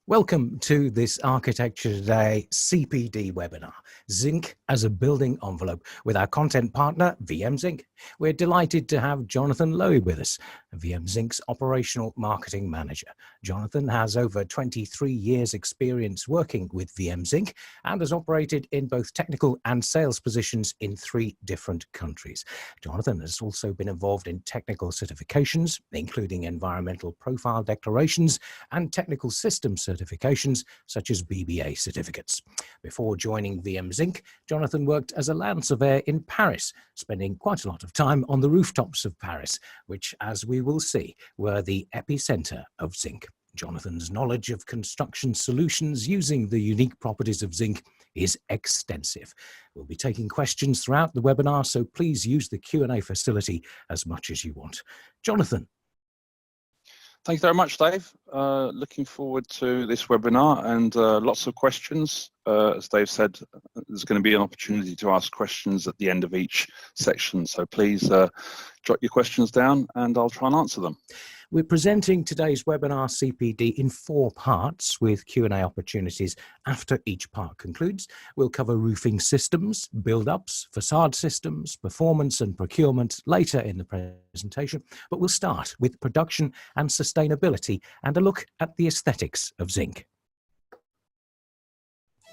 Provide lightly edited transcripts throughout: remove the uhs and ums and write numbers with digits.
Welcome to this Architecture Today CPD webinar, Zinc as a building envelope, with our content partner, VMZINC. We're delighted to have Jonathan Lowy with us, VMZINC's operational marketing manager. Jonathan has over 23 years experience working with VMZINC and has operated in both technical and sales positions in 3 different countries. Jonathan has also been involved in technical certifications, including environmental profile declarations and technical systems certifications such as BBA certificates. Before joining VMZINC, Jonathan worked as a land surveyor in Paris, spending quite a lot of time on the rooftops of Paris, which, as we will see, were the epicenter of zinc. Jonathan's knowledge of construction solutions using the unique properties of zinc is extensive. We'll be taking questions throughout the webinar, so please use the Q&A facility as much as you want. Jonathan. Thank you very much, Dave. Looking forward to this webinar and lots of questions. As Dave said, there's going to be an opportunity to ask questions at the end of each section. So please jot your questions down and I'll try and answer them. We're presenting today's webinar CPD in 4 parts with Q&A opportunities after each part concludes. We'll cover roofing systems, build-ups, facade systems, performance and procurement later in the presentation, but we'll start with production and sustainability and a look at the aesthetics of zinc.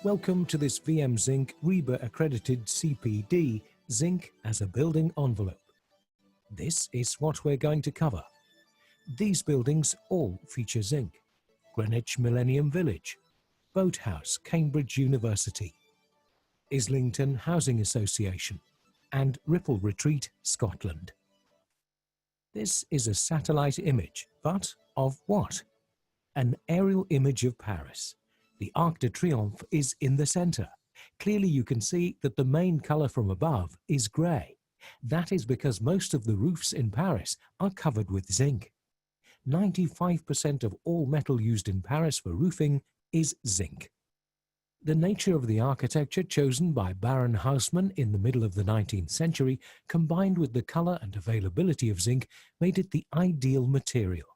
Welcome to this VMZINC RIBA accredited CPD, Zinc as a building envelope. This is what we're going to cover. These buildings all feature zinc: Greenwich Millennium Village, Boathouse, Cambridge University, Islington Housing Association, and Ripple Retreat, Scotland. This is a satellite image, but of what? An aerial image of Paris. The Arc de Triomphe is in the center. Clearly you can see that the main color from above is grey. That is because most of the roofs in Paris are covered with zinc. 95% of all metal used in Paris for roofing is zinc. The nature of the architecture chosen by Baron Haussmann in the middle of the 19th century, combined with the color and availability of zinc, made it the ideal material.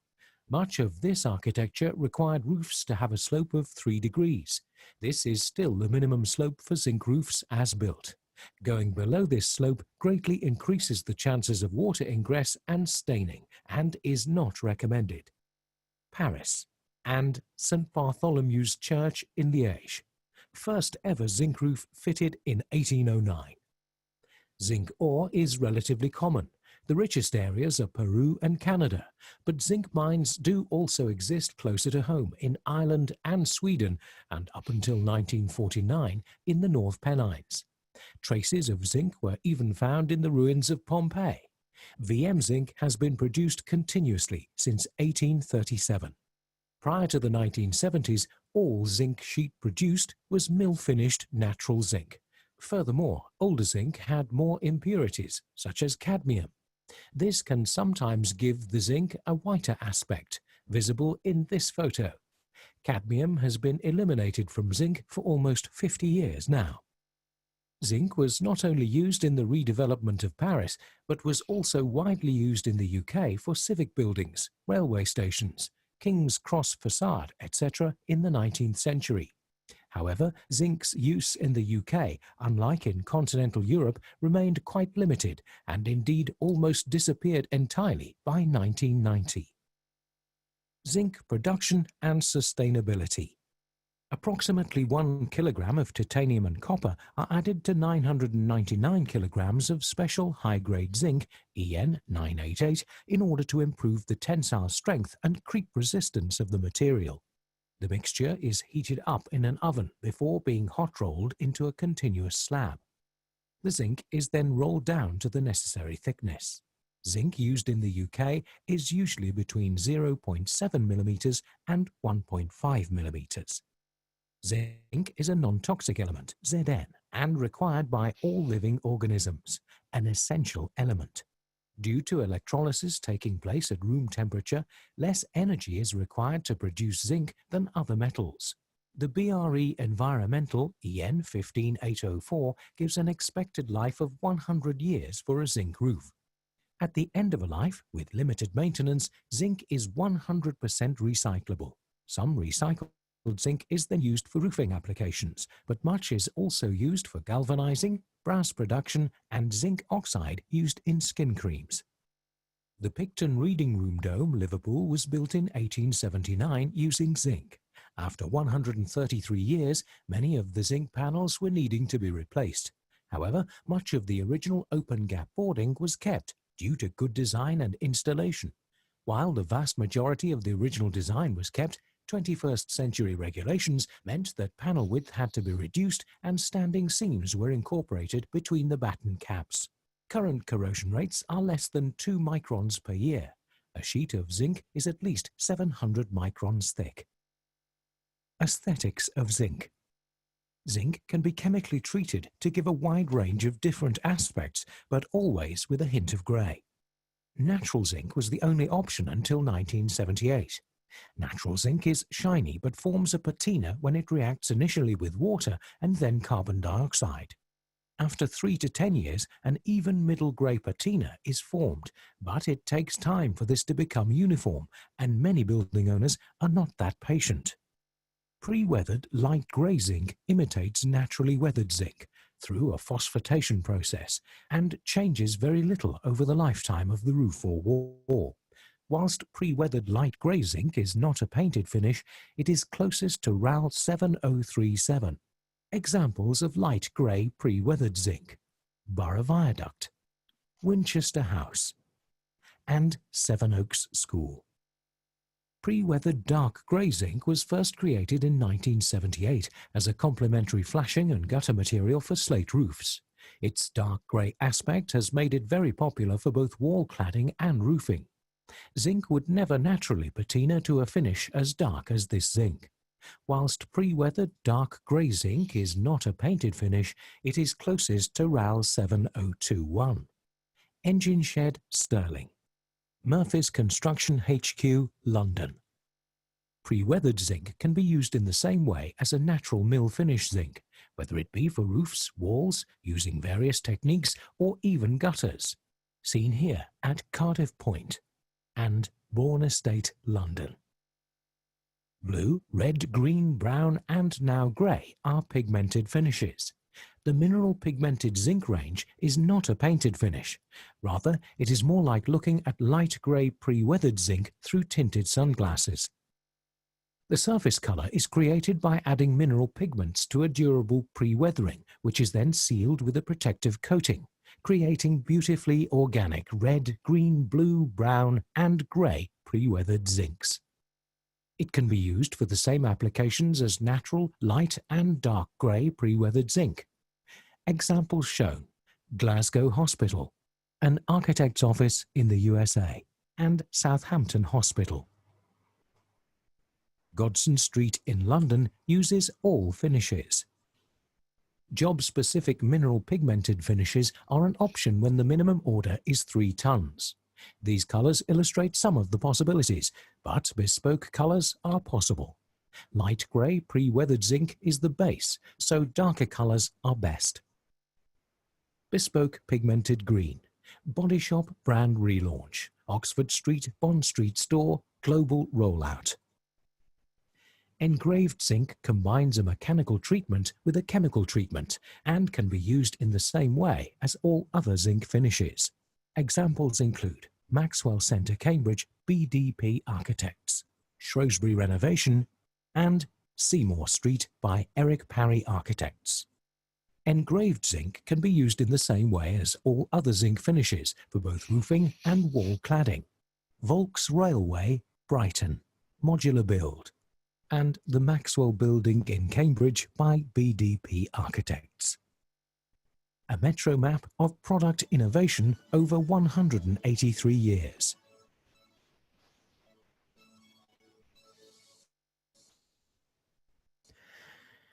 Much of this architecture required roofs to have a slope of 3 degrees. This is still the minimum slope for zinc roofs as built. Going below this slope greatly increases the chances of water ingress and staining and is not recommended. Paris and St. Bartholomew's Church in Liège. First ever zinc roof fitted in 1809. Zinc ore is relatively common. The richest areas are Peru and Canada, but zinc mines do also exist closer to home in Ireland and Sweden, and up until 1949 in the North Pennines. Traces of zinc were even found in the ruins of Pompeii. VMZINC has been produced continuously since 1837. Prior to the 1970s, all zinc sheet produced was mill-finished natural zinc. Furthermore, older zinc had more impurities, such as cadmium. This can sometimes give the zinc a whiter aspect, visible in this photo. Cadmium has been eliminated from zinc for almost 50 years now. Zinc was not only used in the redevelopment of Paris, but was also widely used in the UK for civic buildings, railway stations, King's Cross facade, etc. in the 19th century. However, zinc's use in the UK, unlike in continental Europe, remained quite limited and indeed almost disappeared entirely by 1990. Zinc production and sustainability. Approximately 1 kilogram of titanium and copper are added to 999 kilograms of special high-grade zinc, EN 988, in order to improve the tensile strength and creep resistance of the material. The mixture is heated up in an oven before being hot-rolled into a continuous slab. The zinc is then rolled down to the necessary thickness. Zinc used in the UK is usually between 0.7 millimeters and 1.5 millimeters. Zinc is a non-toxic element, Zn, and required by all living organisms, an essential element. Due to electrolysis taking place at room temperature, less energy is required to produce zinc than other metals. The BRE Environmental EN 15804 gives an expected life of 100 years for a zinc roof. At the end of a life, with limited maintenance, zinc is 100% recyclable. Some recycle zinc is then used for roofing applications, but much is also used for galvanizing, brass production, and zinc oxide used in skin creams. The Picton Reading Room Dome, Liverpool, was built in 1879 using zinc. After 133 years, many of the zinc panels were needing to be replaced. However, much of the original open-gap boarding was kept due to good design and installation. While the vast majority of the original design was kept, 21st century regulations meant that panel width had to be reduced and standing seams were incorporated between the batten caps. Current corrosion rates are less than 2 microns per year. A sheet of zinc is at least 700 microns thick. Aesthetics of zinc. Zinc can be chemically treated to give a wide range of different aspects, but always with a hint of grey. Natural zinc was the only option until 1978. Natural zinc is shiny but forms a patina when it reacts initially with water and then carbon dioxide. After 3 to 10 years, an even middle grey patina is formed, but it takes time for this to become uniform, and many building owners are not that patient. Pre-weathered light grey zinc imitates naturally weathered zinc through a phosphatation process and changes very little over the lifetime of the roof or wall. Whilst pre-weathered light grey zinc is not a painted finish, it is closest to RAL 7037. Examples of light grey pre-weathered zinc: Borough Viaduct, Winchester House, and Sevenoaks School. Pre-weathered dark grey zinc was first created in 1978 as a complementary flashing and gutter material for slate roofs. Its dark grey aspect has made it very popular for both wall cladding and roofing. Zinc would never naturally patina to a finish as dark as this zinc. Whilst pre-weathered dark grey zinc is not a painted finish, it is closest to RAL 7021. Engine Shed, Stirling. Murphy's Construction HQ, London. Pre-weathered zinc can be used in the same way as a natural mill finish zinc, whether it be for roofs, walls, using various techniques, or even gutters. Seen here at Cardiff Point and Bourne Estate, London. Blue, red, green, brown, and now grey are pigmented finishes. The mineral pigmented zinc range is not a painted finish. Rather, it is more like looking at light grey pre-weathered zinc through tinted sunglasses. The surface colour is created by adding mineral pigments to a durable pre-weathering, which is then sealed with a protective coating, creating beautifully organic red, green, blue, brown, and grey pre-weathered zincs. It can be used for the same applications as natural, light, and dark grey pre-weathered zinc. Examples shown: Glasgow Hospital, an architect's office in the USA, and Southampton Hospital. Godson Street in London uses all finishes. Job-specific mineral pigmented finishes are an option when the minimum order is 3 tons. These colours illustrate some of the possibilities, but bespoke colours are possible. Light grey pre-weathered zinc is the base, so darker colours are best. Bespoke pigmented green. Body Shop brand relaunch. Oxford Street, Bond Street store, global rollout. Engraved zinc combines a mechanical treatment with a chemical treatment and can be used in the same way as all other zinc finishes. Examples include Maxwell Centre, Cambridge, BDP Architects, Shrewsbury Renovation, and Seymour Street by Eric Parry Architects. Engraved zinc can be used in the same way as all other zinc finishes for both roofing and wall cladding. Volks Railway, Brighton, Modular Build, and the Maxwell Building in Cambridge by BDP Architects. A metro map of product innovation over 183 years.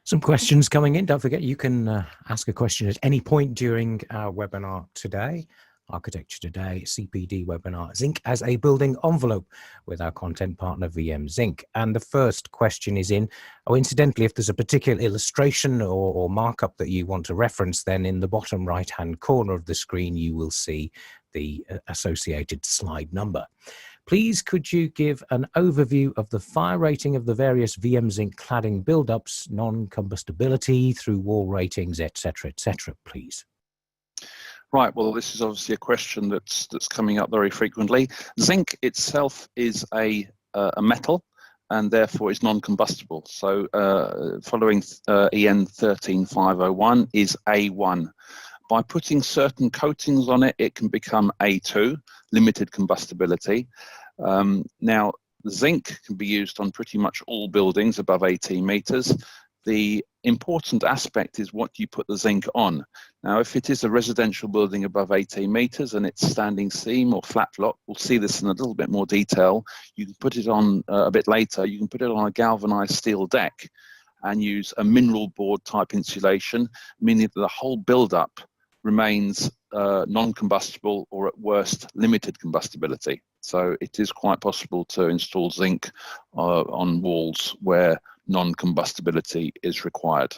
Some questions coming in. Don't forget, you can ask a question at any point during our webinar today. Architecture Today CPD Webinar, Zinc as a building envelope, with our content partner VMZINC. And the first question is in, incidentally, if there's a particular illustration or markup that you want to reference, then in the bottom right-hand corner of the screen, you will see the associated slide number. Please could you give an overview of the fire rating of the various VMZINC cladding build-ups, non-combustibility, through wall ratings, etc., please? Right, well, this is obviously a question that's coming up very frequently. Zinc itself is a metal, and therefore is non-combustible. So following EN 13501 is A1. By putting certain coatings on it, it can become A2, limited combustibility. Now, zinc can be used on pretty much all buildings above 18 meters. The important aspect is what you put the zinc on. Now, if it is a residential building above 18 meters and it's standing seam or flat block, we'll see this in a little bit more detail. You can put it on a bit later. You can put it on a galvanized steel deck and use a mineral board type insulation, meaning that the whole build-up remains non-combustible or at worst limited combustibility. So it is quite possible to install zinc on walls where non-combustibility is required.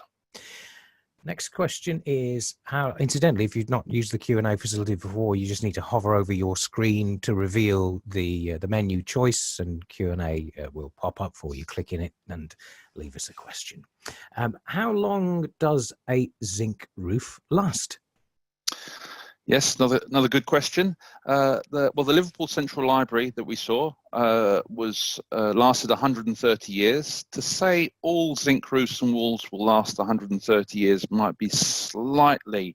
Next question is how, incidentally, if you've not used the Q&A facility before, you just need to hover over your screen to reveal the menu choice, and Q&A will pop up for you. Click in it and leave us a question. How long does a zinc roof last? Yes, another good question. The Liverpool Central Library that we saw lasted 130 years. To say all zinc roofs and walls will last 130 years might be slightly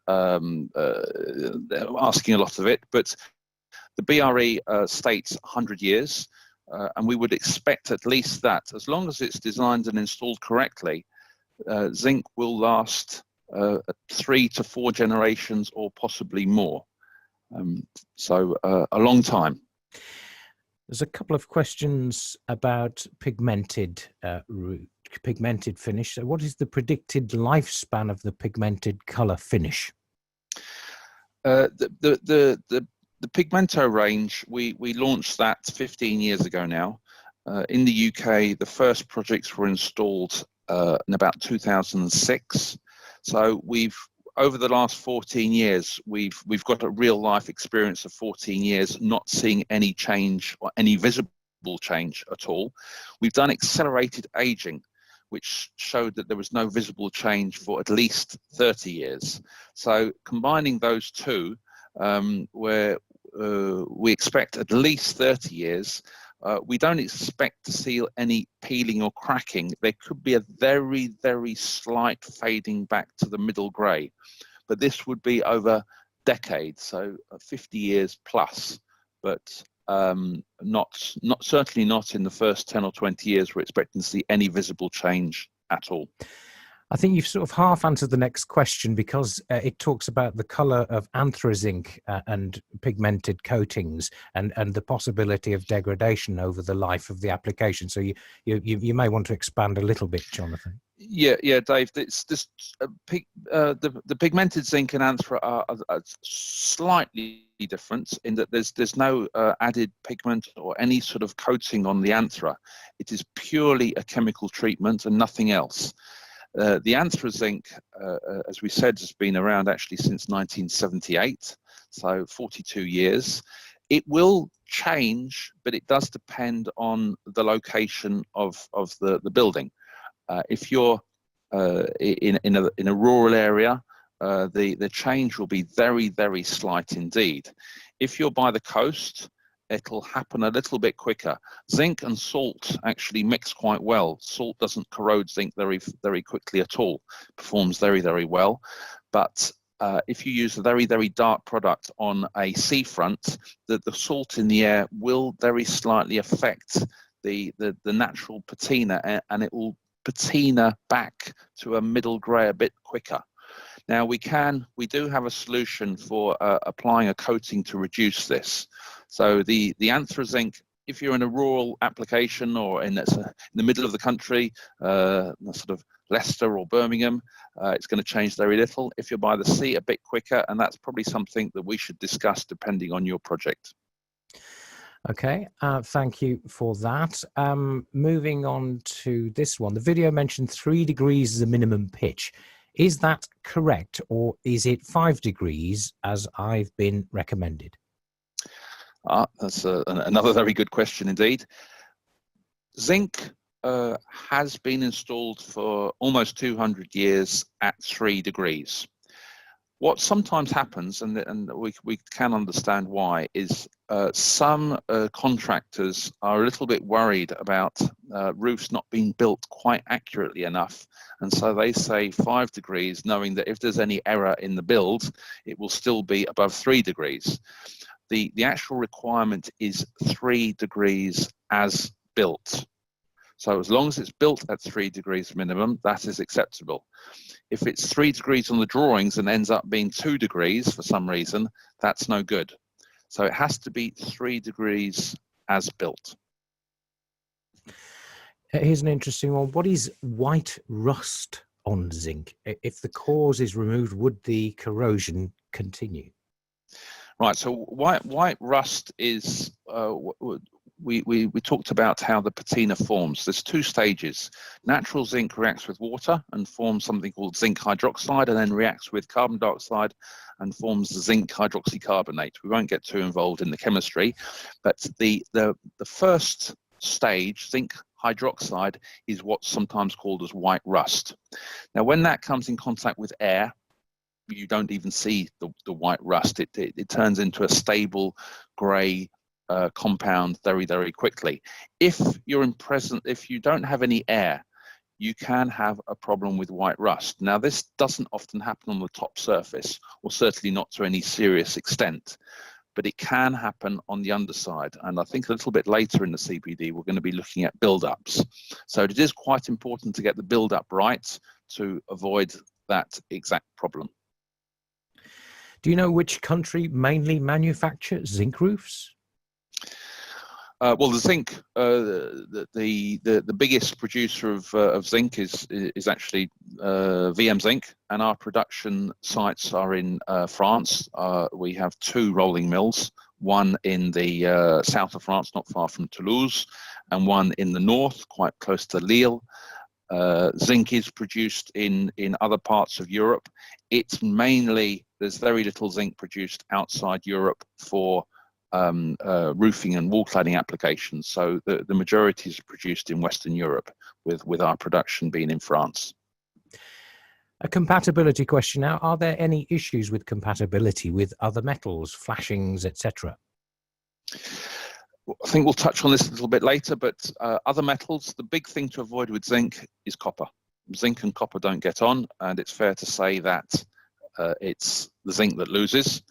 asking a lot of it, but the BRE states 100 years, and we would expect at least that. As long as it's designed and installed correctly, zinc will last 3 to 4 generations or possibly more. So a long time. There's a couple of questions about pigmented finish. So what is the predicted lifespan of the pigmented color finish? The Pigmento range, we launched that 15 years ago now. In the UK, the first projects were installed in about 2006. So over the last 14 years, we've got a real life experience of 14 years not seeing any change or any visible change at all. We've done accelerated aging, which showed that there was no visible change for at least 30 years. So combining those two, where we expect at least 30 years, we don't expect to see any peeling or cracking. There could be a very, very slight fading back to the middle grey, but this would be over decades, so 50 years plus, but certainly not in the first 10 or 20 years we're expecting to see any visible change at all. I think you've sort of half answered the next question, because it talks about the color of anthrazine and pigmented coatings and the possibility of degradation over the life of the application. So you may want to expand a little bit, Jonathan. Yeah, Dave. The pigmented zinc and anthra are slightly different in that there's no added pigment or any sort of coating on the anthra. It is purely a chemical treatment and nothing else. The anthrazinc, as we said, has been around actually since 1978, so 42 years. It will change, but it does depend on the location of the building. If you're in a rural area, the change will be very, very slight indeed. If you're by the coast, it'll happen a little bit quicker. Zinc and salt actually mix quite well. Salt doesn't corrode zinc very, very quickly at all. Performs very, very well. But if you use a very, very dark product on a seafront, the salt in the air will very slightly affect the natural patina, and it will patina back to a middle grey a bit quicker. Now we do have a solution for applying a coating to reduce this. So the anthrazinc, if you're in a rural application or in the middle of the country, sort of Leicester or Birmingham, it's going to change very little. If you're by the sea, a bit quicker, and that's probably something that we should discuss depending on your project. Okay, thank you for that. Moving on to this one. The video mentioned 3 degrees as a minimum pitch. Is that correct, or is it 5 degrees as I've been recommended? That's another very good question indeed. Zinc has been installed for almost 200 years at 3 degrees. What sometimes happens, and we can understand why, is some contractors are a little bit worried about roofs not being built quite accurately enough. And so they say 5 degrees, knowing that if there's any error in the build, it will still be above 3 degrees. The actual requirement is 3 degrees as built. So as long as it's built at 3 degrees minimum, that is acceptable. If it's 3 degrees on the drawings and ends up being 2 degrees for some reason, that's no good. So it has to be 3 degrees as built. Here's an interesting one. What is white rust on zinc? If the cause is removed, would the corrosion continue? Right, so white rust is, we talked about how the patina forms. There's 2 stages. Natural zinc reacts with water and forms something called zinc hydroxide, and then reacts with carbon dioxide and forms zinc hydroxycarbonate. We won't get too involved in the chemistry, but the first stage, zinc hydroxide, is what's sometimes called as white rust. Now, when that comes in contact with air, you don't even see the white rust. It turns into a stable grey compound very, very quickly. If you don't have any air, you can have a problem with white rust. Now, this doesn't often happen on the top surface, or certainly not to any serious extent, but it can happen on the underside. And I think a little bit later in the CPD, we're going to be looking at build-ups. So it is quite important to get the build-up right to avoid that exact problem. Do you know which country mainly manufactures zinc roofs? Well, the zinc, the biggest producer of zinc is actually VMZINC, and our production sites are in France. We have 2 rolling mills, one in the south of France, not far from Toulouse, and one in the north, quite close to Lille. Zinc is produced in other parts of Europe. It's mainly, there's very little zinc produced outside Europe for roofing and wall cladding applications. So the majority is produced in Western Europe, with our production being in France. A compatibility question now. Are there any issues with compatibility with other metals, flashings, etc.? I think we'll touch on this a little bit later, but other metals, the big thing to avoid with zinc is copper. Zinc and copper don't get on, and it's fair to say that it's the zinc that loses.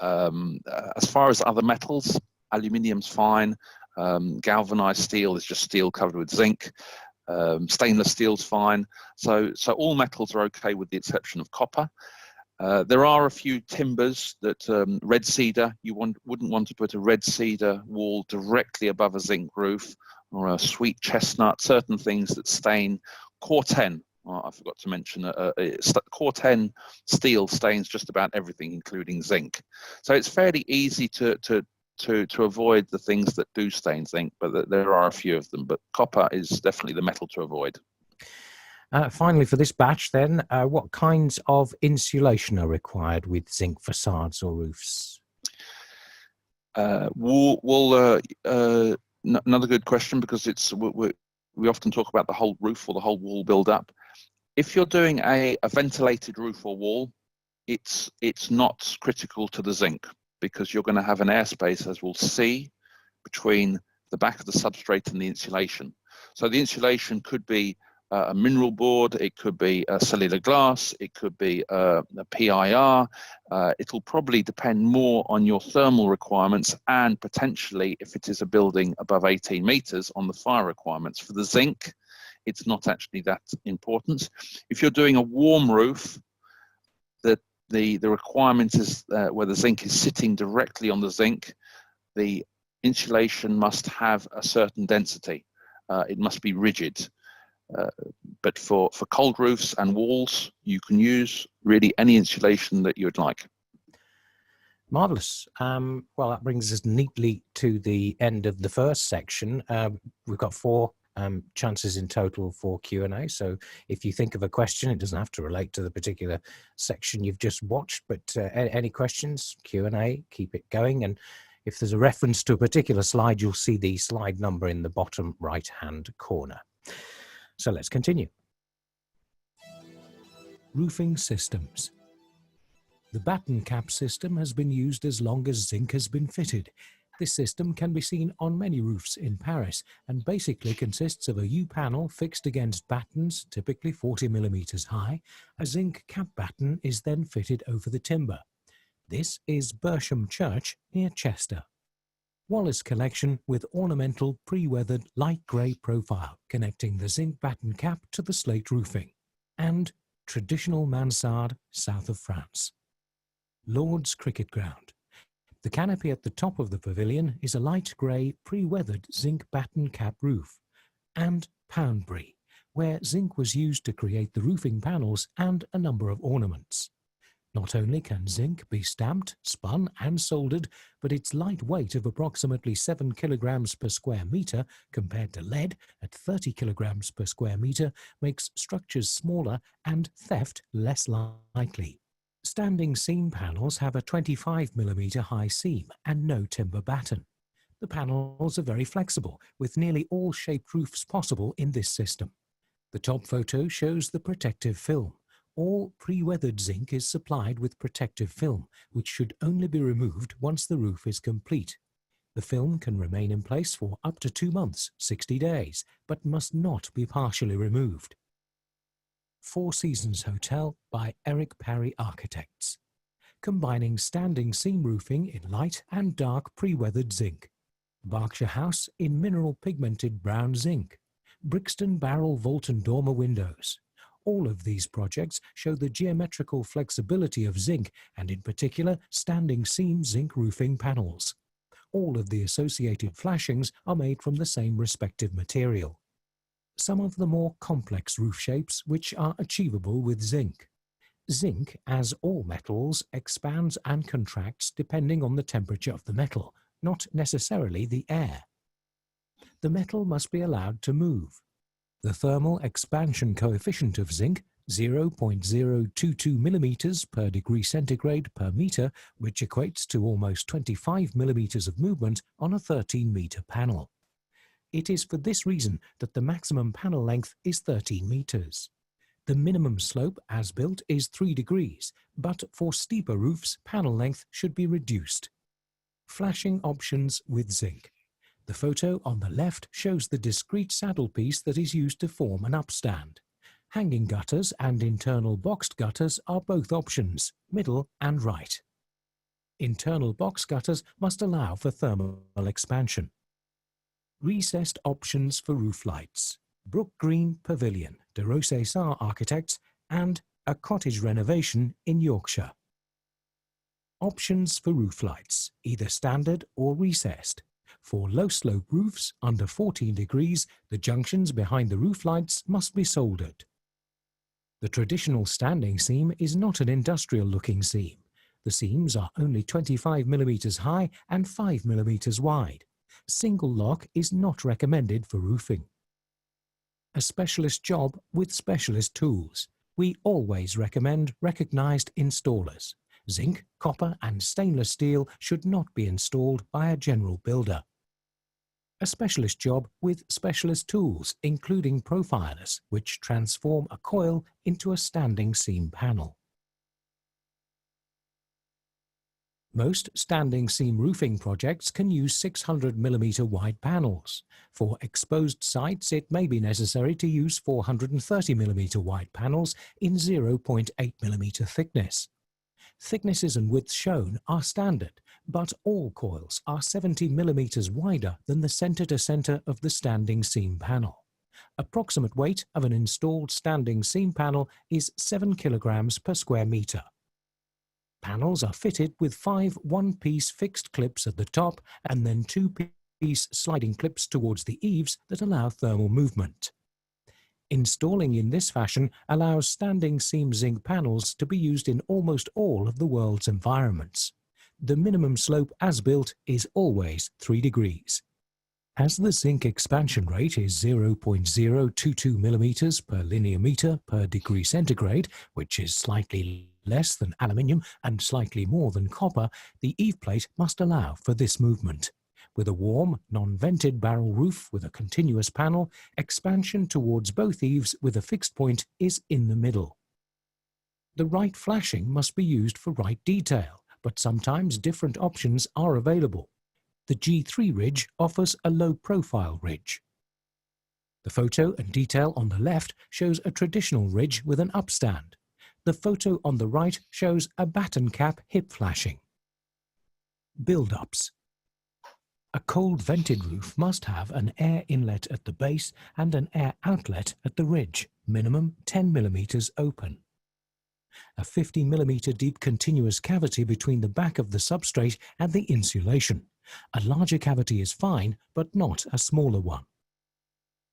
As far as other metals, aluminium's fine. Galvanized steel is just steel covered with zinc. Stainless steel's fine. So all metals are okay with the exception of copper. There are a few timbers that red cedar, wouldn't want to put a red cedar wall directly above a zinc roof, or a sweet chestnut, certain things that stain. Core 10, I forgot to mention, Core 10 steel stains just about everything, including zinc. So it's fairly easy to avoid the things that do stain zinc, but there are a few of them. But copper is definitely the metal to avoid. Finally, for this batch then, what kinds of insulation are required with zinc facades or roofs? Another good question, because we often talk about the whole roof or the whole wall build-up. If you're doing a ventilated roof or wall, it's not critical to the zinc, because you're going to have an airspace, as we'll see, between the back of the substrate and the insulation. So the insulation could be a mineral board, it could be a cellular glass, it could be a PIR. It'll probably depend more on your thermal requirements, and potentially, if it is a building above 18 meters, on the fire requirements. For the zinc, it's not actually that important. If you're doing a warm roof, the requirement is where the zinc is sitting directly on the zinc, the insulation must have a certain density. It must be rigid. But for cold roofs and walls, you can use really any insulation that you would like. Marvellous. Well, that brings us neatly to the end of the first section. We've got 4 chances in total for Q&A. So if you think of a question, it doesn't have to relate to the particular section you've just watched, but any questions, Q&A, keep it going. And If there's a reference to a particular slide, you'll see the slide number in the bottom right-hand corner. So let's continue. Roofing systems. The batten cap system has been used as long as zinc has been fitted. This system can be seen on many roofs in Paris and basically consists of a U-panel fixed against battens, typically 40 millimeters high. A zinc cap batten is then fitted over the timber. This is Bersham Church near Chester. Wallace collection with ornamental pre-weathered light grey profile connecting the zinc batten cap to the slate roofing. And traditional mansard south of France. Lord's Cricket Ground. The canopy at the top of the pavilion is a light grey pre-weathered zinc batten cap roof. And Poundbury, where zinc was used to create the roofing panels and a number of ornaments. Not only can zinc be stamped, spun and soldered, but its light weight of approximately 7 kilograms per square metre compared to lead at 30 kilograms per square metre makes structures smaller and theft less likely. Standing seam panels have a 25 millimetre high seam and no timber batten. The panels are very flexible, with nearly all shaped roofs possible in this system. The top photo shows the protective film. All pre-weathered zinc is supplied with protective film, which should only be removed once the roof is complete. The film can remain in place for up to 2 months, 60 days, but must not be partially removed. Four Seasons Hotel by Eric Parry Architects, combining standing seam roofing in light and dark pre-weathered zinc. Berkshire House in mineral pigmented brown zinc. Brixton barrel vault and dormer windows. All of these projects show the geometrical flexibility of zinc and in particular standing seam zinc roofing panels. All of the associated flashings are made from the same respective material. Some of the more complex roof shapes which are achievable with zinc. Zinc, as all metals, expands and contracts depending on the temperature of the metal, not necessarily the air. The metal must be allowed to move. The thermal expansion coefficient of zinc, 0.022 millimeters per degree centigrade per meter, which equates to almost 25 millimeters of movement on a 13-meter panel. It is for this reason that the maximum panel length is 13 meters. The minimum slope as built is 3 degrees, but for steeper roofs, panel length should be reduced. Flashing options with zinc. The photo on the left shows the discrete saddle piece that is used to form an upstand. Hanging gutters and internal boxed gutters are both options, middle and right. Internal box gutters must allow for thermal expansion. Recessed options for roof lights. Brook Green Pavilion, de Rossessard Architects, and a cottage renovation in Yorkshire. Options for roof lights, either standard or recessed. For low-slope roofs under 14 degrees, the junctions behind the roof lights must be soldered. The traditional standing seam is not an industrial-looking seam. The seams are only 25 millimeters high and 5 millimeters wide. Single lock is not recommended for roofing. A specialist job with specialist tools. We always recommend recognized installers. Zinc, copper and stainless steel should not be installed by a general builder. A specialist job with specialist tools, including profilers, which transform a coil into a standing seam panel. Most standing seam roofing projects can use 600 mm wide panels. For exposed sites, it may be necessary to use 430 mm wide panels in 0.8 mm thickness. Thicknesses and widths shown are standard, but all coils are 70 mm wider than the center-to-center of the standing seam panel. Approximate weight of an installed standing seam panel is 7 kilograms per square meter. Panels are fitted with 5 one-piece fixed clips at the top and then 2-piece sliding clips towards the eaves that allow thermal movement. Installing in this fashion allows standing seam zinc panels to be used in almost all of the world's environments. The minimum slope as built is always 3 degrees. As the zinc expansion rate is 0.022 millimeters per linear meter per degree centigrade, which is slightly less than aluminium and slightly more than copper, the eave plate must allow for this movement. With a warm, non-vented barrel roof with a continuous panel, expansion towards both eaves with a fixed point is in the middle. The right flashing must be used for right detail, but sometimes different options are available. The G3 ridge offers a low-profile ridge. The photo and detail on the left shows a traditional ridge with an upstand. The photo on the right shows a batten cap hip flashing. Build-ups. A cold vented roof must have an air inlet at the base and an air outlet at the ridge, minimum 10 mm open. A 50 mm deep continuous cavity between the back of the substrate and the insulation. A larger cavity is fine, but not a smaller one.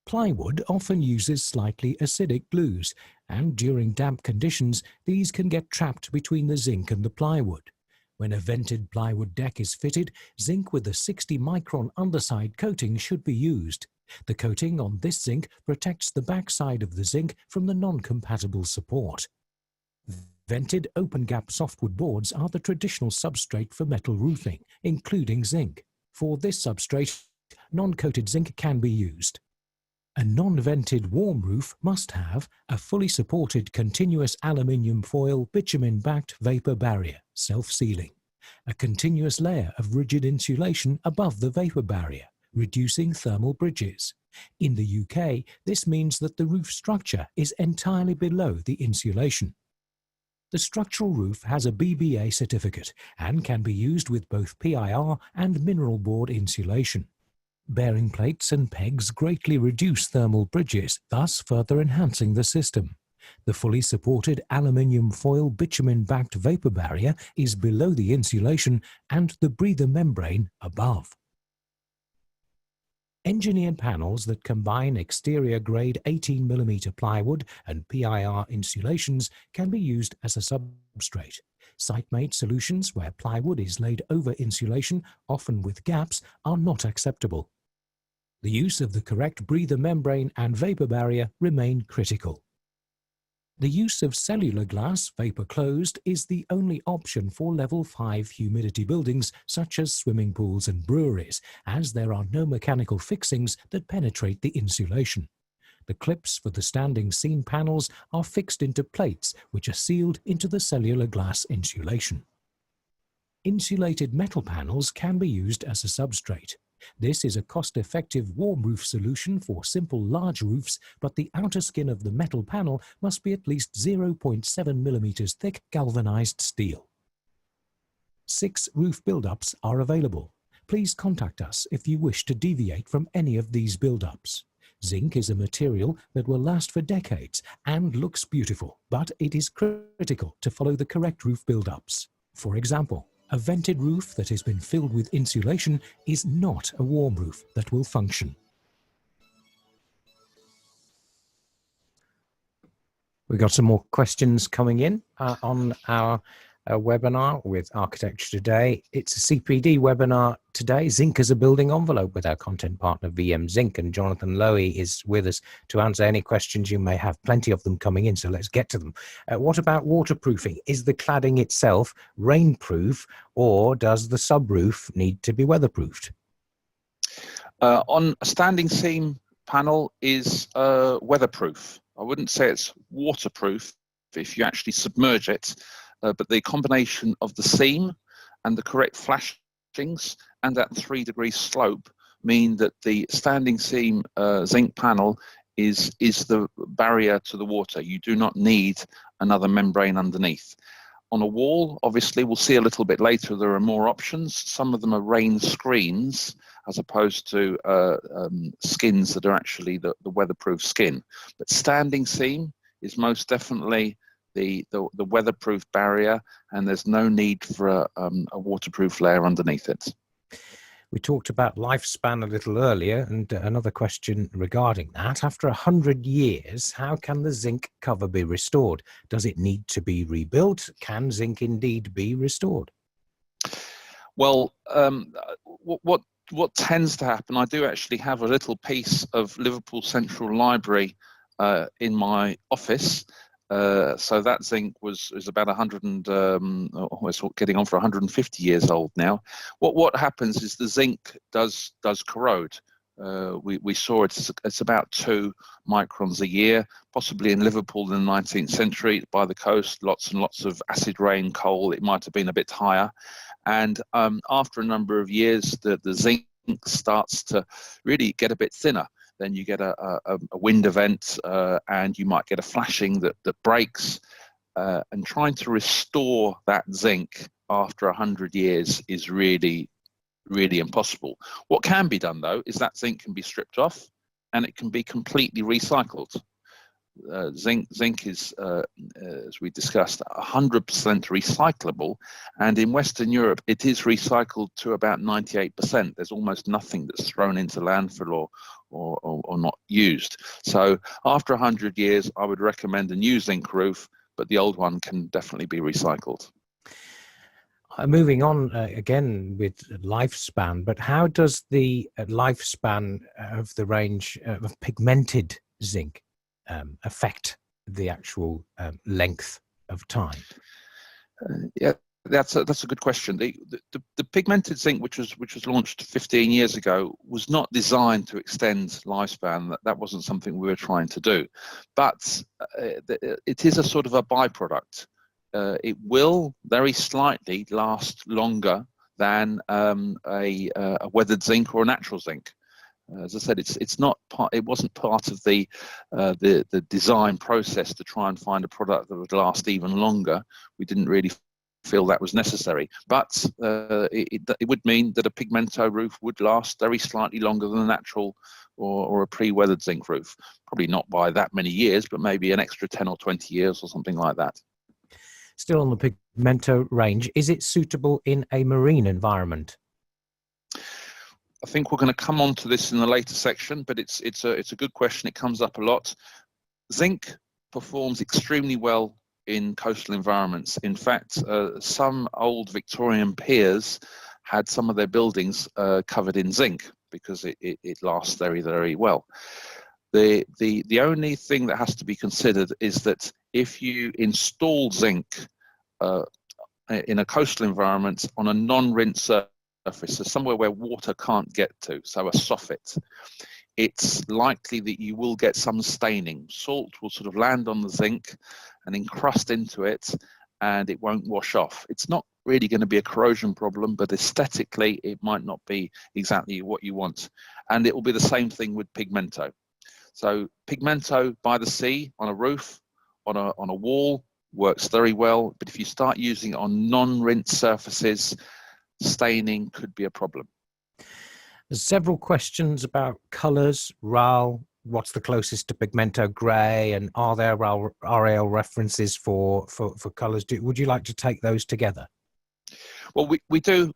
Plywood often uses slightly acidic glues, and during damp conditions, these can get trapped between the zinc and the plywood. When a vented plywood deck is fitted, zinc with a 60 micron underside coating should be used. The coating on this zinc protects the backside of the zinc from the non-compatible support. Vented open-gap softwood boards are the traditional substrate for metal roofing, including zinc. For this substrate, non-coated zinc can be used. A non-vented warm roof must have a fully supported continuous aluminium foil bitumen-backed vapor barrier, self-sealing, a continuous layer of rigid insulation above the vapor barrier, reducing thermal bridges. In the UK, this means that the roof structure is entirely below the insulation. The structural roof has a BBA certificate and can be used with both PIR and mineral board insulation. Bearing plates and pegs greatly reduce thermal bridges, thus further enhancing the system. The fully supported aluminium foil bitumen-backed vapor barrier is below the insulation and the breather membrane above. Engineered panels that combine exterior-grade 18 mm plywood and PIR insulations can be used as a substrate. Site-made solutions where plywood is laid over insulation, often with gaps, are not acceptable. The use of the correct breather membrane and vapor barrier remain critical. The use of cellular glass, vapor closed, is the only option for level 5 humidity buildings such as swimming pools and breweries, as there are no mechanical fixings that penetrate the insulation. The clips for the standing seam panels are fixed into plates which are sealed into the cellular glass insulation. Insulated metal panels can be used as a substrate. This is a cost-effective warm roof solution for simple large roofs, but the outer skin of the metal panel must be at least 0.7 mm thick galvanized steel. 6 roof build-ups are available. Please contact us if you wish to deviate from any of these build-ups. Zinc is a material that will last for decades and looks beautiful, but it is critical to follow the correct roof build-ups. For example, a vented roof that has been filled with insulation is not a warm roof that will function. We've got some more questions coming in on our webinar with Architecture Today. It's a CPD webinar today, Zinc as a building envelope, with our content partner VMZINC, and Jonathan Lowy is with us to answer any questions you may have. Plenty of them coming in, so let's get to them. What about waterproofing? Is the cladding itself rainproof, or does the subroof need to be weatherproofed? On a standing seam panel is weatherproof. I wouldn't say it's waterproof if you actually submerge it. But the combination of the seam and the correct flashings and that 3-degree slope mean that the standing seam zinc panel is the barrier to the water. You do not need another membrane underneath. On a wall, obviously, we'll see a little bit later, there are more options. Some of them are rain screens as opposed to skins that are actually the weatherproof skin. But standing seam is most definitely the weatherproof barrier, and there's no need for a waterproof layer underneath it. We talked about lifespan a little earlier, and another question regarding that. After 100 years, how can the zinc cover be restored? Does it need to be rebuilt? Can zinc indeed be restored? Well, what tends to happen, I do actually have a little piece of Liverpool Central Library in my office, So that zinc is about 100 and it's getting on for 150 years old now. What happens is the zinc does corrode. We saw it's about 2 microns a year, possibly in Liverpool in the 19th century by the coast, lots and lots of acid rain, coal. It might have been a bit higher, and after a number of years, the zinc starts to really get a bit thinner. Then you get a wind event, and you might get a flashing that breaks. And trying to restore that zinc after 100 years is really impossible. What can be done though is that zinc can be stripped off and it can be completely recycled. Zinc is, as we discussed, 100% recyclable, and in Western Europe it is recycled to about 98%. There's almost nothing that's thrown into landfill or not used. So after 100 years, I would recommend a new zinc roof, but the old one can definitely be recycled. Moving on again with lifespan, but how does the lifespan of the range of pigmented zinc affect the actual length of time? Yeah, that's a good question. The pigmented zinc, which was launched 15 years ago, was not designed to extend lifespan. That wasn't something we were trying to do, but it is a sort of a byproduct. It will very slightly last longer than a weathered zinc or a natural zinc. As I said, it wasn't part of the design process to try and find a product that would last even longer. We didn't really feel that was necessary, but it would mean that a pigmento roof would last very slightly longer than a natural or a pre-weathered zinc roof. Probably not by that many years, but maybe an extra 10 or 20 years or something like that. Still on the pigmento range, is it suitable in a marine environment? I think we're going to come on to this in the later section, but it's a good question. It comes up a lot. Zinc performs extremely well in coastal environments. In fact, some old Victorian piers had some of their buildings covered in zinc because it lasts very, very well. The only thing that has to be considered is that if you install zinc in a coastal environment on a non-rinse surface, so somewhere where water can't get to, so a soffit, it's likely that you will get some staining. Salt will sort of land on the zinc and encrust into it, and it won't wash off. It's not really going to be a corrosion problem, but aesthetically it might not be exactly what you want. And it will be the same thing with pigmento. So pigmento by the sea on a roof, on a wall, works very well, but if you start using it on non-rinse surfaces, staining could be a problem. There's several questions about colours, RAL, what's the closest to pigmento grey, and are there RAL references for colours? Would you like to take those together? Well, we do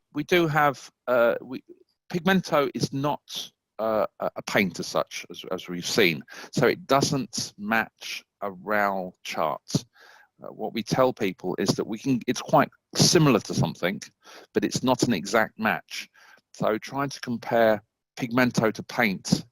have, pigmento is not a paint as such, as we've seen, so it doesn't match a RAL chart. What we tell people is that it's quite similar to something, but it's not an exact match. So trying to compare pigmento to paint,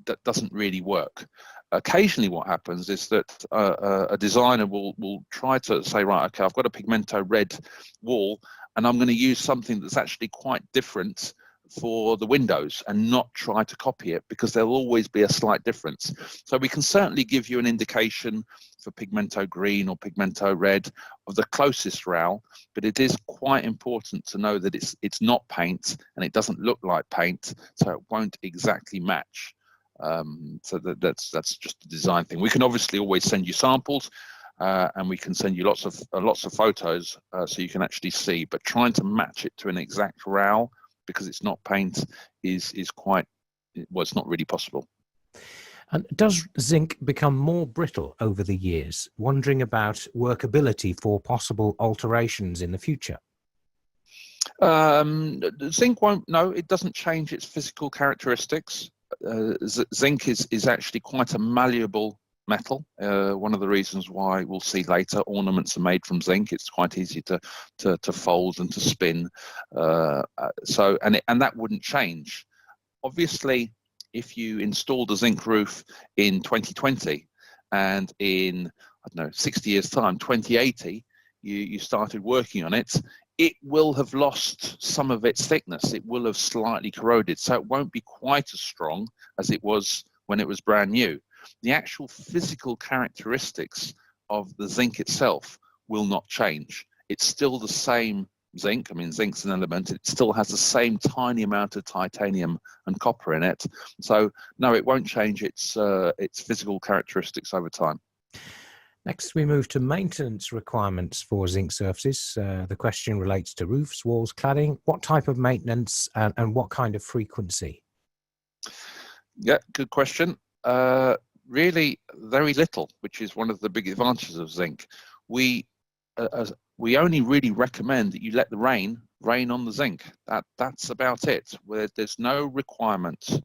that doesn't really work. Occasionally what happens is that a designer will try to say, right, okay, I've got a pigmento red wall and I'm going to use something that's actually quite different for the windows and not try to copy it, because there'll always be a slight difference. So we can certainly give you an indication for pigmento green or pigmento red of the closest RAL, but it is quite important to know that it's not paint and it doesn't look like paint, so it won't exactly match. So that's just a design thing. We can obviously always send you samples, and we can send you lots of photos so you can actually see, but trying to match it to an exact RAL because it's not paint is quite, well, it's not really possible. And does zinc become more brittle over the years? Wondering about workability for possible alterations in the future. Zinc won't, no, it doesn't change its physical characteristics. Zinc is actually quite a malleable metal. One of the reasons why we'll see later ornaments are made from zinc. It's quite easy to fold and to spin. So that wouldn't change. Obviously, if you installed a zinc roof in 2020 and in, don't know, 60 years time, 2080, you started working on it, it will have lost some of its thickness. It will have slightly corroded, so it won't be quite as strong as it was when it was brand new. The actual physical characteristics of the zinc itself will not change. It's still the same zinc. I mean, zinc's an element. It still has the same tiny amount of titanium and copper in it. So no, it won't change its physical characteristics over time. Next, we move to maintenance requirements for zinc surfaces. The question relates to roofs, walls, cladding. What type of maintenance and what kind of frequency? Yeah, good question. Really very little, which is one of the big advantages of zinc. We only really recommend that you let the rain on the zinc. That's about it. Where there's no requirement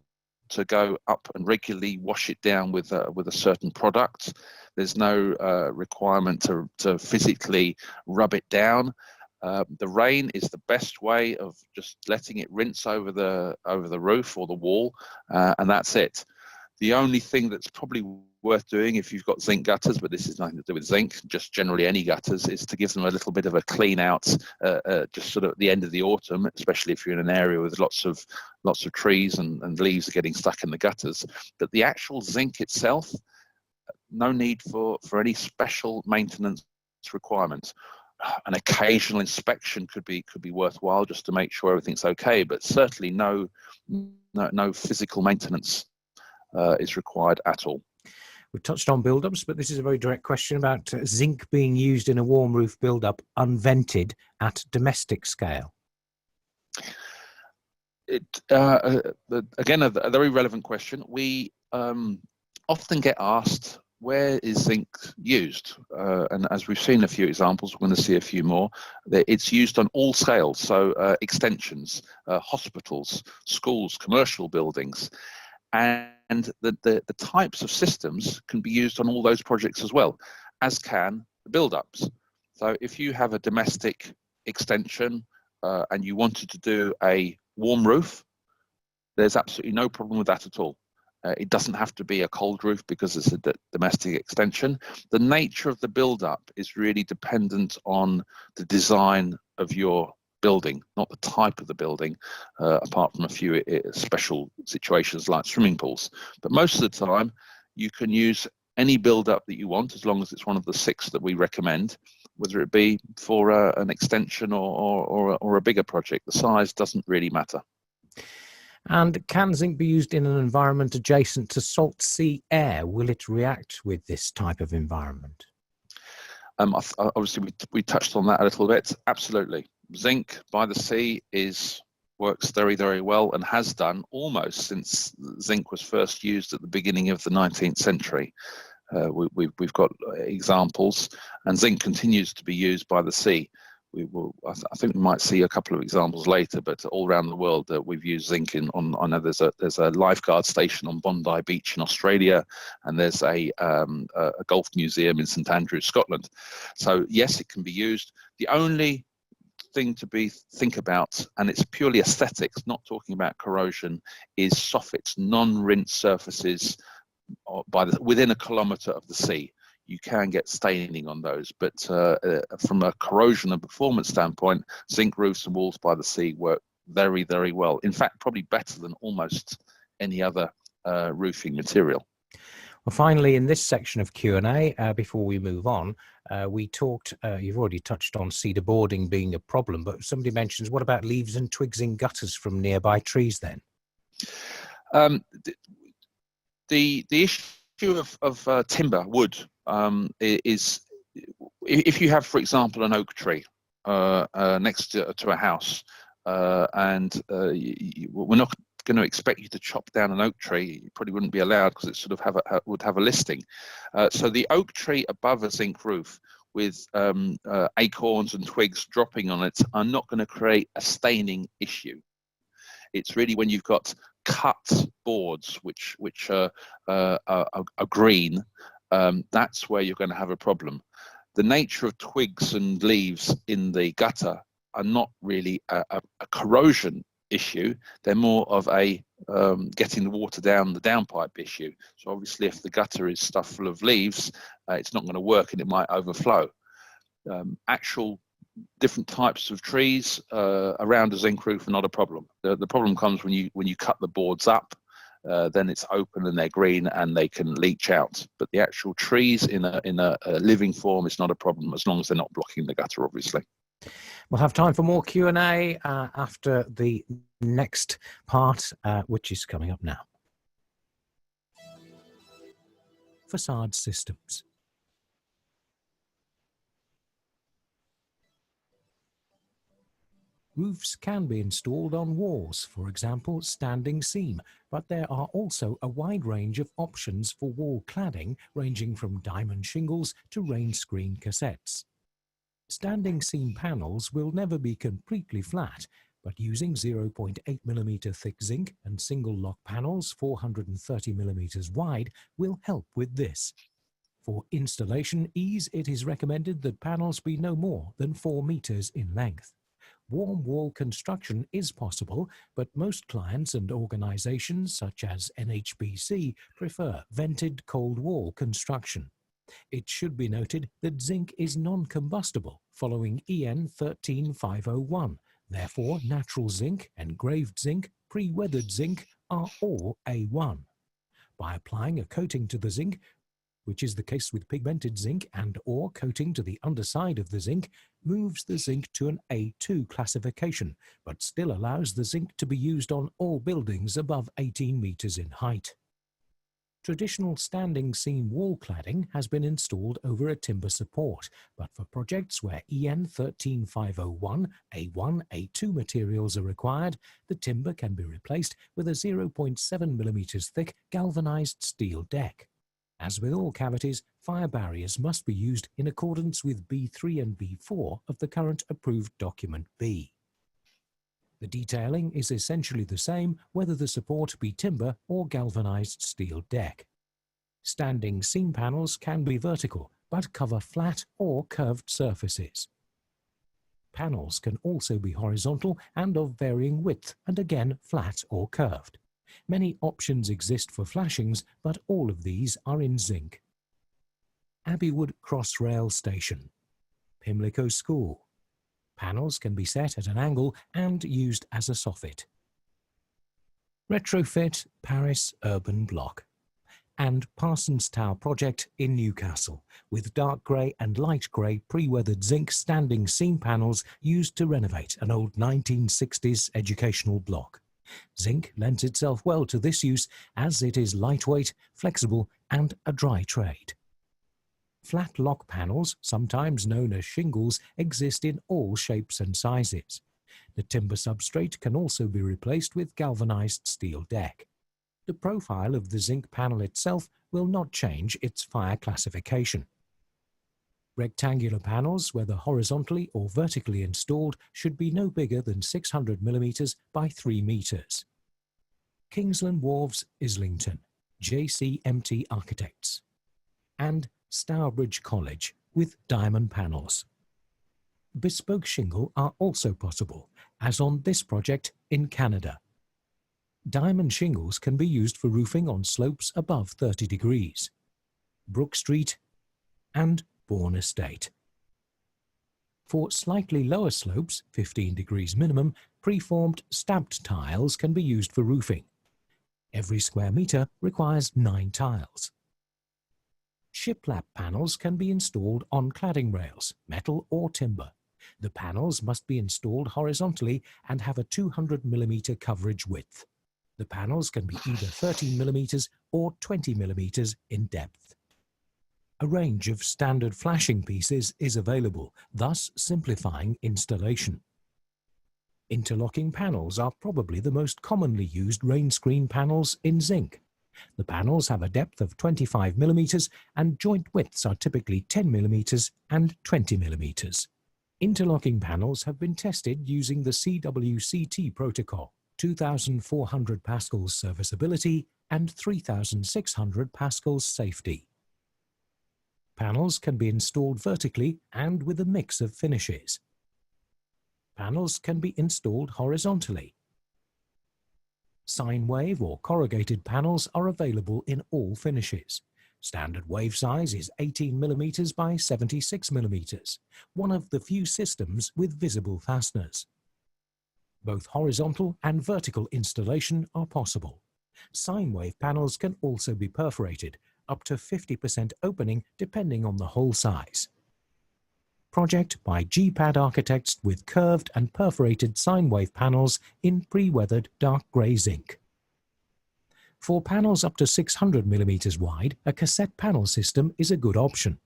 to go up and regularly wash it down with a certain product. There's no requirement to physically rub it down. The rain is the best way of just letting it rinse over the roof or the wall, and that's it. The only thing that's probably worth doing if you've got zinc gutters, but this is nothing to do with zinc, just generally any gutters, is to give them a little bit of a clean out, just sort of at the end of the autumn, especially if you're in an area with lots of trees and leaves are getting stuck in the gutters. But the actual zinc itself, no need for any special maintenance requirements. An occasional inspection could be worthwhile just to make sure everything's okay, but certainly no physical maintenance is required at all. We've touched on build-ups, but this is a very direct question about zinc being used in a warm roof build-up unvented at domestic scale. Again, a very relevant question. We often get asked, where is zinc used? And as we've seen a few examples, we're going to see a few more. It's used on all scales, so extensions, hospitals, schools, commercial buildings. And the types of systems can be used on all those projects as well, as can the build-ups. So if you have a domestic extension and you wanted to do a warm roof, there's absolutely no problem with that at all. It doesn't have to be a cold roof because it's a domestic extension. The nature of the build-up is really dependent on the design of your building, not the type of the building, apart from a few special situations like swimming pools. But most of the time, you can use any build-up that you want, as long as it's one of the 6 that we recommend, whether it be for an extension or a bigger project. The size doesn't really matter. And can zinc be used in an environment adjacent to salt sea air? Will it react with this type of environment? Obviously, we touched on that a little bit. Absolutely. Zinc by the sea works very, very well and has done almost since zinc was first used at the beginning of the 19th century. We've got examples, and zinc continues to be used by the sea. I think we might see a couple of examples later, but all around the world we've used zinc I know there's a lifeguard station on Bondi Beach in Australia, and there's a golf museum in St Andrews, Scotland. So yes, it can be used. The only thing to think about, and it's purely aesthetics, not talking about corrosion, is soffits, non-rinse surfaces within a kilometre of the sea. You can get staining on those, but from a corrosion and performance standpoint, zinc roofs and walls by the sea work very, very well. In fact, probably better than almost any other roofing material. Well, finally, in this section of Q&A, before we move on, we talked, you've already touched on cedar boarding being a problem, but somebody mentions, what about leaves and twigs in gutters from nearby trees then? The issue of timber, wood, is if you have, for example, an oak tree next to a house, and we're not going to expect you to chop down an oak tree. You probably wouldn't be allowed because it sort of would have a listing. So the oak tree above a zinc roof with acorns and twigs dropping on it are not going to create a staining issue. It's really when you've got cut boards which are green, that's where you're going to have a problem. The nature of twigs and leaves in the gutter are not really a corrosion issue. They're more of a getting the water down the downpipe issue. So obviously if the gutter is stuffed full of leaves, it's not going to work and it might overflow. Actual different types of trees around a zinc roof are not a problem. The problem comes when you cut the boards up. Then it's open and they're green and they can leach out. But the actual trees in a living form is not a problem as long as they're not blocking the gutter, obviously. We'll have time for more Q&A after the next part, which is coming up now. Facade systems. Roofs can be installed on walls, for example, standing seam, but there are also a wide range of options for wall cladding, ranging from diamond shingles to rain screen cassettes. Standing seam panels will never be completely flat, but using 0.8mm thick zinc and single lock panels 430mm wide will help with this. For installation ease, it is recommended that panels be no more than 4 meters in length. Warm wall construction is possible, but most clients and organizations such as NHBC prefer vented cold wall construction. It should be noted that zinc is non-combustible following EN 13501. Therefore, natural zinc, engraved zinc, pre-weathered zinc are all A1. By applying a coating to the zinc, which is the case with pigmented zinc, and or coating to the underside of the zinc, moves the zinc to an A2 classification, but still allows the zinc to be used on all buildings above 18 meters in height. Traditional standing seam wall cladding has been installed over a timber support, but for projects where EN 13501 A1, A2 materials are required, the timber can be replaced with a 0.7mm thick galvanized steel deck. As with all cavities, fire barriers must be used in accordance with B3 and B4 of the current approved document B. The detailing is essentially the same whether the support be timber or galvanized steel deck. Standing seam panels can be vertical, but cover flat or curved surfaces. Panels can also be horizontal and of varying width, and again flat or curved. Many options exist for flashings, but all of these are in zinc. Abbeywood Crossrail Station, Pimlico School. Panels can be set at an angle and used as a soffit. Retrofit Paris Urban Block and Parsons Tower project in Newcastle, with dark grey and light grey pre-weathered zinc standing seam panels used to renovate an old 1960s educational block. Zinc lends itself well to this use as it is lightweight, flexible and a dry trade. Flat lock panels, sometimes known as shingles, exist in all shapes and sizes. The timber substrate can also be replaced with galvanized steel deck. The profile of the zinc panel itself will not change its fire classification. Rectangular panels, whether horizontally or vertically installed, should be no bigger than 600mm by 3 meters. Kingsland Wharves, Islington, JCMT Architects, and Stourbridge College with diamond panels. Bespoke shingle are also possible, as on this project in Canada. Diamond shingles can be used for roofing on slopes above 30 degrees. Brook Street and Bourne Estate. For slightly lower slopes, 15 degrees minimum, preformed stamped tiles can be used for roofing. Every square meter requires 9 tiles. Shiplap panels can be installed on cladding rails, metal or timber. The panels must be installed horizontally and have a 200mm coverage width. The panels can be either 13mm or 20mm in depth. A range of standard flashing pieces is available, thus simplifying installation. Interlocking panels are probably the most commonly used rain screen panels in zinc. The panels have a depth of 25mm and joint widths are typically 10mm and 20mm. Interlocking panels have been tested using the CWCT protocol, 2,400 pascals serviceability and 3,600 pascals safety. Panels can be installed vertically and with a mix of finishes. Panels can be installed horizontally. Sine wave or corrugated panels are available in all finishes. Standard wave size is 18 mm by 76 mm, one of the few systems with visible fasteners. Both horizontal and vertical installation are possible. Sine wave panels can also be perforated, up to 50% opening depending on the hole size. Project by GPAD architects with curved and perforated sine wave panels in pre-weathered dark grey zinc. For panels up to 600 mm wide, a cassette panel system is a good option.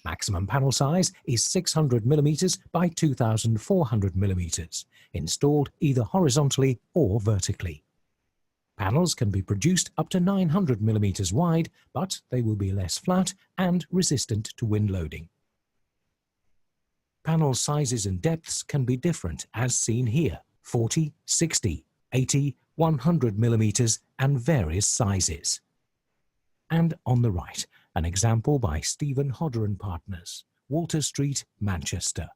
Maximum panel size is 600 mm by 2400 mm, installed either horizontally or vertically. Panels can be produced up to 900 mm wide, but they will be less flat and resistant to wind loading. Panel sizes and depths can be different as seen here: 40, 60, 80, 100 mm and various sizes. And on the right, an example by Stephen Hodder and Partners, Walter Street, Manchester.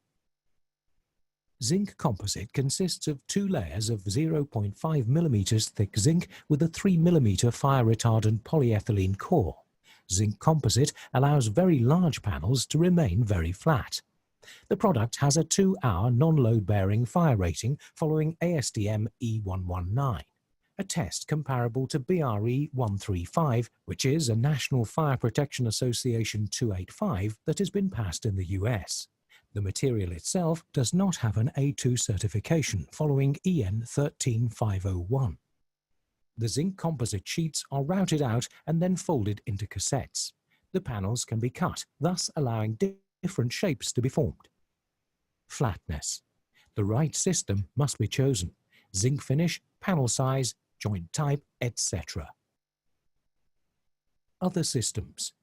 Zinc composite consists of 2 layers of 0.5 mm thick zinc with a 3 mm fire retardant polyethylene core. Zinc composite allows very large panels to remain very flat. The product has a 2-hour non-load bearing fire rating following ASTM E119, a test comparable to BRE 135, which is a National Fire Protection Association 285 that has been passed in the US. The material itself does not have an A2 certification following EN 13501. The zinc composite sheets are routed out and then folded into cassettes. The panels can be cut, thus allowing different shapes to be formed. Flatness. The right system must be chosen: zinc finish, panel size, joint type, etc. Other systems.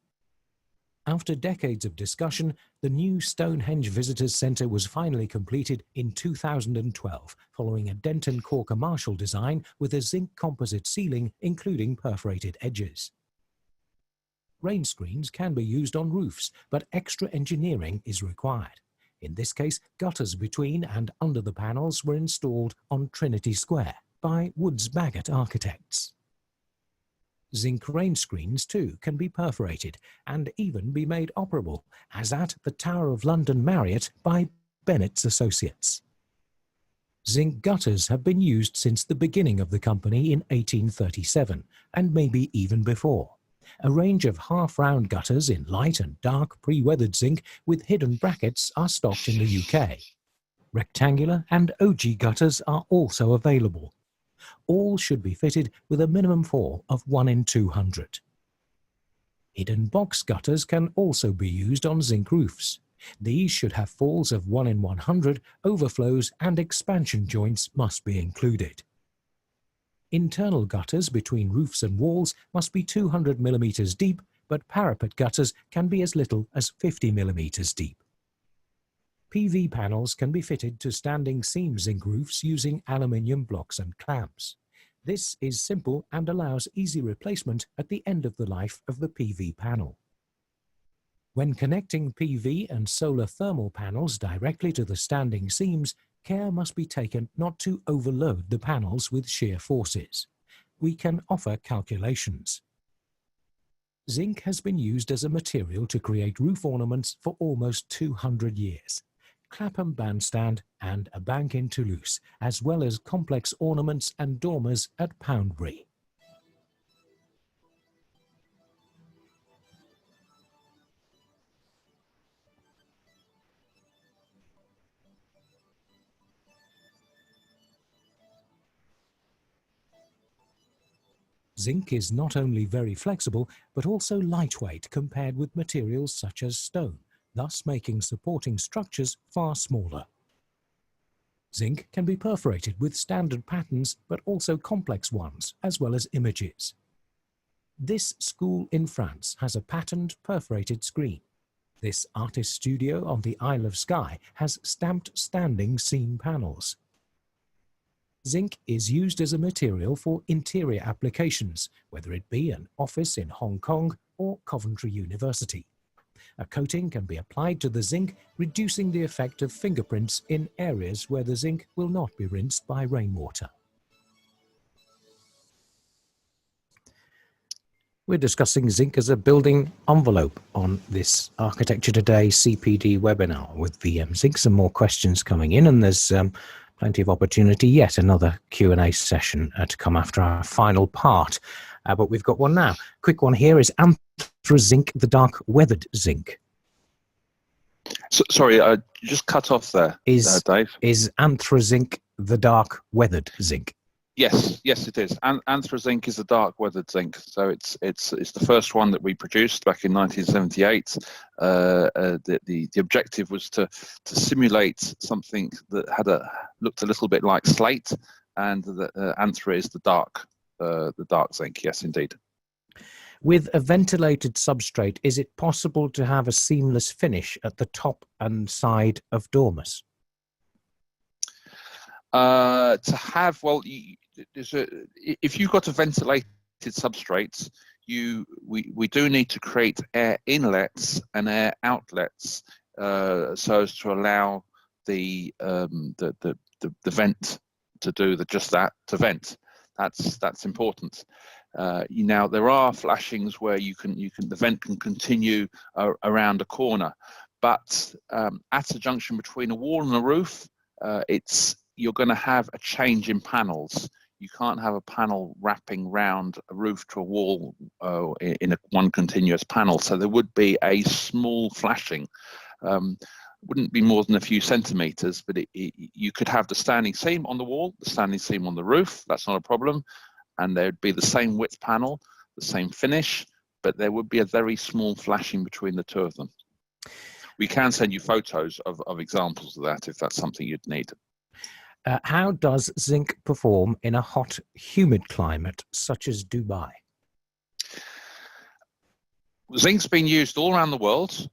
After decades of discussion, the new Stonehenge Visitors Centre was finally completed in 2012, following a Denton Corker Marshall design with a zinc composite ceiling including perforated edges. Rain screens can be used on roofs, but extra engineering is required. In this case, gutters between and under the panels were installed on Trinity Square by Woods Bagot Architects. Zinc rain screens too can be perforated and even be made operable, as at the Tower of London Marriott by Bennett's Associates. Zinc gutters have been used since the beginning of the company in 1837, and maybe even before. A range of half-round gutters in light and dark pre-weathered zinc with hidden brackets are stocked in the UK. Rectangular and OG gutters are also available. All should be fitted with a minimum fall of 1 in 200. Hidden box gutters can also be used on zinc roofs. These should have falls of 1 in 100, overflows and expansion joints must be included. Internal gutters between roofs and walls must be 200 mm deep, but parapet gutters can be as little as 50 mm deep. PV panels can be fitted to standing seam zinc roofs using aluminium blocks and clamps. This is simple and allows easy replacement at the end of the life of the PV panel. When connecting PV and solar thermal panels directly to the standing seams, care must be taken not to overload the panels with shear forces. We can offer calculations. Zinc has been used as a material to create roof ornaments for almost 200 years. Clapham bandstand and a bank in Toulouse, as well as complex ornaments and dormers at Poundbury. Zinc is not only very flexible, but also lightweight compared with materials such as stone, thus making supporting structures far smaller. Zinc can be perforated with standard patterns, but also complex ones, as well as images. This school in France has a patterned perforated screen. This artist studio on the Isle of Skye has stamped standing seam panels. Zinc is used as a material for interior applications, whether it be an office in Hong Kong or Coventry University. A coating can be applied to the zinc, reducing the effect of fingerprints in areas where the zinc will not be rinsed by rainwater. We're discussing zinc as a building envelope on this Architecture Today CPD webinar with VMZINC. Some more questions coming in, and there's plenty of opportunity, yet another Q&A session to come after our final part. But we've got one now. Quick one here is zinc, the dark weathered zinc. So, sorry, you just cut off there, Dave. Is zinc the dark weathered zinc? Yes, it is. Zinc is the dark weathered zinc. So it's the first one that we produced back in 1978. The objective was to simulate something that looked a little bit like slate, and the Anthra is the dark zinc. Yes, indeed. With a ventilated substrate, is it possible to have a seamless finish at the top and side of dormers? If you've got a ventilated substrate, we do need to create air inlets and air outlets so as to allow the vent to do to vent. That's important. Now there are flashings where the vent can continue around a corner, but at a junction between a wall and a roof, you're going to have a change in panels. You can't have a panel wrapping round a roof to a wall in one continuous panel. So there would be a small flashing. Wouldn't be more than a few centimeters, but you could have the standing seam on the wall, the standing seam on the roof. That's not a problem. And there'd be the same width panel, the same finish, but there would be a very small flashing between the two of them. We can send you photos of examples of that if that's something you'd need. How does zinc perform in a hot, humid climate such as Dubai? Zinc's been used all around the world.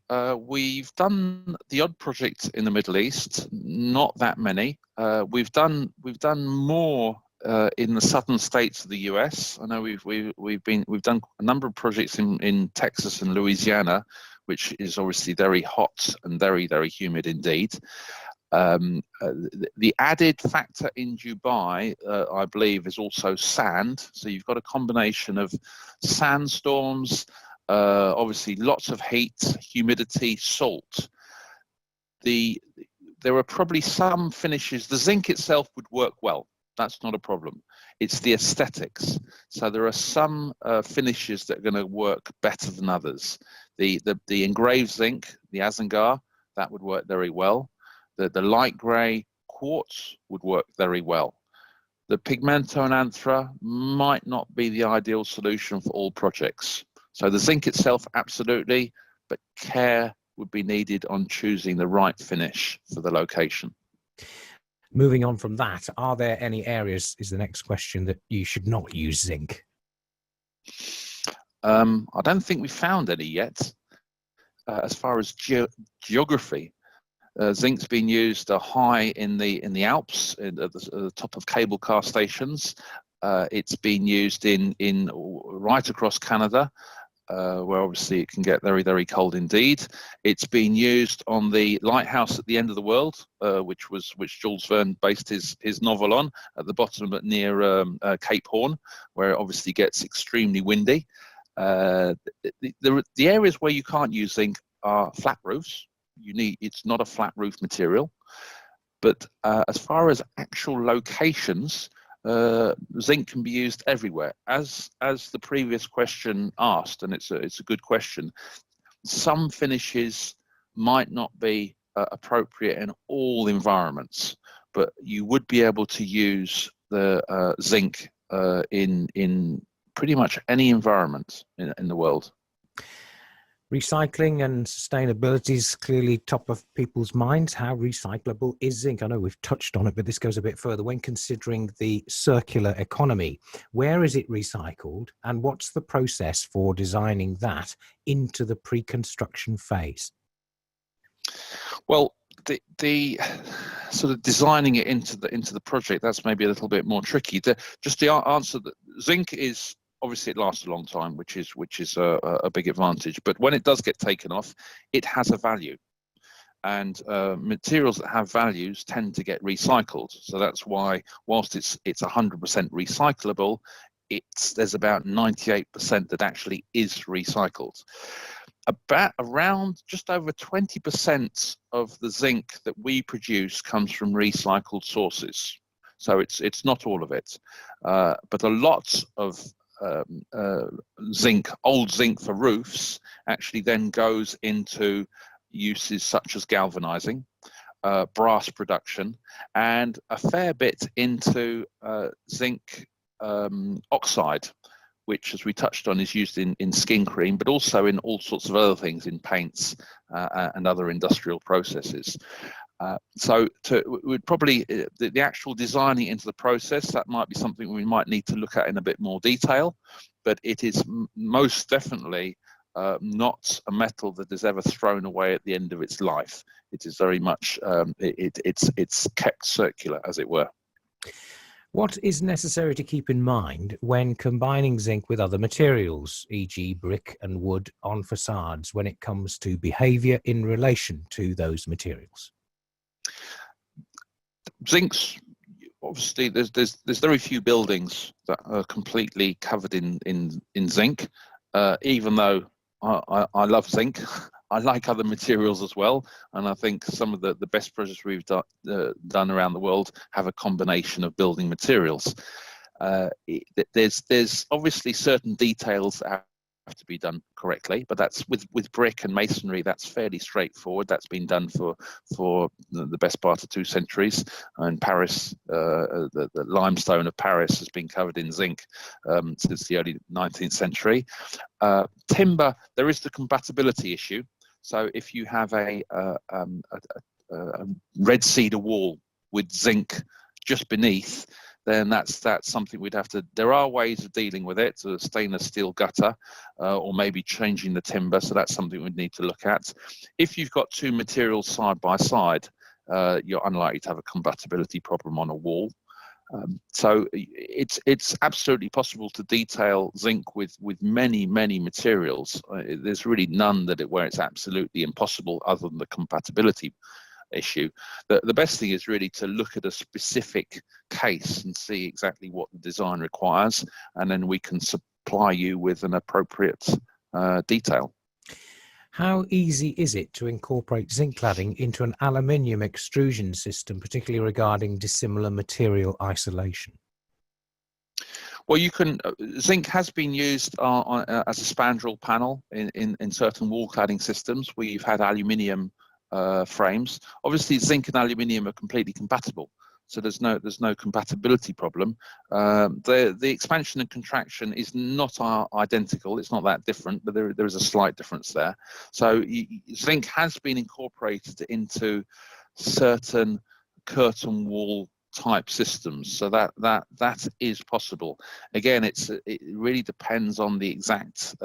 We've done the odd project in the Middle East, not that many. We've done more in the southern states of the US. I know we've done a number of projects in Texas and Louisiana, which is obviously very hot and very, very humid indeed. The added factor in Dubai, I believe, is also sand. So you've got a combination of sandstorms, obviously lots of heat, humidity, salt. There are probably some finishes. The zinc itself would work well. That's not a problem. It's the aesthetics. So there are some finishes that are going to work better than others. The engraved zinc, the Azengar, that would work very well. The light grey quartz would work very well. The pigmento and anthra might not be the ideal solution for all projects. So the zinc itself, absolutely, but care would be needed on choosing the right finish for the location. Moving on from that, are there any areas, is the next question, that you should not use zinc? I don't think we found any yet. As far as geography, zinc's been used high in the Alps, at the top of cable car stations. It's been used in right across Canada, where obviously it can get very, very cold indeed. It's been used on the lighthouse at the end of the world, which Jules Verne based his novel on, at the bottom near Cape Horn, where it obviously gets extremely windy. The areas where you can't use zinc are flat roofs. It's not a flat roof material. But as far as actual locations, zinc can be used everywhere. As the previous question asked, and it's a good question, some finishes might not be appropriate in all environments, but you would be able to use the zinc in pretty much any environment in the world. Recycling and sustainability is clearly top of people's minds. How recyclable is zinc? I know we've touched on it, but this goes a bit further. When considering the circular economy, where is it recycled, and what's the process for designing that into the pre-construction phase? Well, the sort of designing it into the project, that's maybe a little bit more tricky. Just the answer that zinc is, obviously it lasts a long time, which is a big advantage. But when it does get taken off, it has a value, and materials that have values tend to get recycled. So that's why, whilst it's 100% recyclable, there's about 98% that actually is recycled. Around just over 20% of the zinc that we produce comes from recycled sources. So it's not all of it, but a lot of zinc, old zinc for roofs, actually then goes into uses such as galvanizing, brass production, and a fair bit into zinc oxide, which, as we touched on, is used in skin cream, but also in all sorts of other things, in paints and other industrial processes. So we'd probably, the actual designing into the process, that might be something we might need to look at in a bit more detail, but it is most definitely not a metal that is ever thrown away at the end of its life. It is very much, it's kept circular, as it were. What is necessary to keep in mind when combining zinc with other materials, e.g. brick and wood on facades, when it comes to behaviour in relation to those materials? Zinc's, obviously, there's very few buildings that are completely covered in zinc, even though I love zinc. I like other materials as well, and I think some of the best projects we've done around the world have a combination of building materials. There's obviously certain details that have to be done correctly, but that's with brick and masonry, that's fairly straightforward. That's been done for the best part of 2 centuries. In Paris, the limestone of Paris has been covered in zinc since the early 19th century. Timber, there is the compatibility issue. So if you have a red cedar wall with zinc just beneath, then that's something we'd have to, there are ways of dealing with it, so a stainless steel gutter, or maybe changing the timber, so that's something we'd need to look at. If you've got 2 materials side by side, you're unlikely to have a compatibility problem on a wall. So it's absolutely possible to detail zinc with many materials. There's really none where it's absolutely impossible other than the compatibility issue. The best thing is really to look at a specific case and see exactly what the design requires, and then we can supply you with an appropriate detail. How easy is it to incorporate zinc cladding into an aluminium extrusion system, particularly regarding dissimilar material isolation? Well, you can. Zinc has been used as a spandrel panel in certain wall cladding systems where you've had aluminium frames. Obviously, zinc and aluminium are completely compatible, so there's no compatibility problem. The expansion and contraction is not identical. It's not that different, but there is a slight difference there. So zinc has been incorporated into certain curtain wall type systems, so that is possible. Again, it really depends on the exact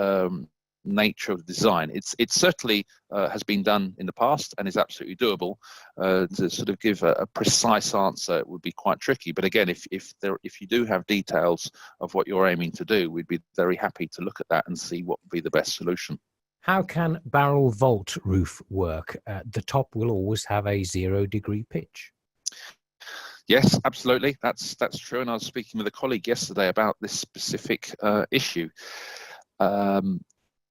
nature of the design. It certainly has been done in the past and is absolutely doable. To sort of give a precise answer, it would be quite tricky. But again, if you do have details of what you're aiming to do, we'd be very happy to look at that and see what would be the best solution. How can barrel vault roof work? The top will always have a 0-degree pitch. Yes, absolutely. That's true. And I was speaking with a colleague yesterday about this specific issue.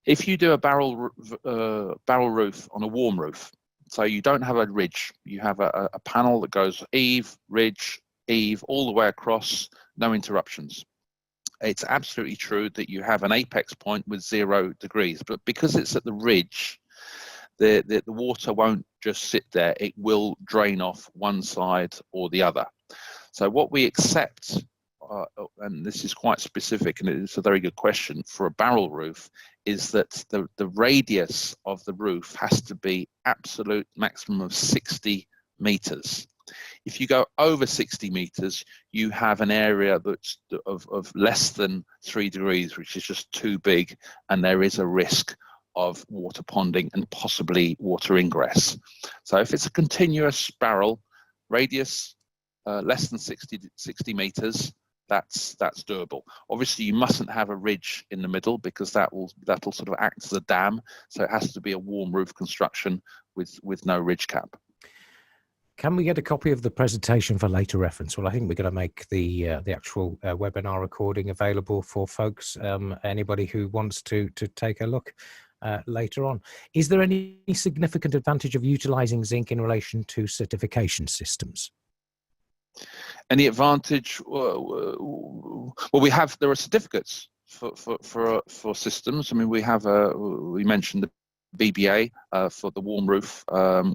If you do a barrel roof on a warm roof, so you don't have a ridge, you have a panel that goes eave, ridge, eave, all the way across, no interruptions. It's absolutely true that you have an apex point with 0 degrees, but because it's at the ridge, the water won't just sit there, it will drain off one side or the other. So what we accept, and this is quite specific, and it's a very good question, for a barrel roof, is that the radius of the roof has to be absolute maximum of 60 meters. If you go over 60 meters, you have an area that's of less than 3 degrees, which is just too big, and there is a risk of water ponding and possibly water ingress. So if it's a continuous barrel, radius less than 60 meters, that's doable. Obviously, you mustn't have a ridge in the middle because that'll sort of act as a dam. So it has to be a warm roof construction with no ridge cap. Can we get a copy of the presentation for later reference? Well, I think we're going to make the actual webinar recording available for folks, anybody who wants to take a look later on. Is there any significant advantage of utilizing Zinc in relation to certification systems? Any advantage? Well, there are certificates for systems. I mean, we mentioned the BBA for the warm roof.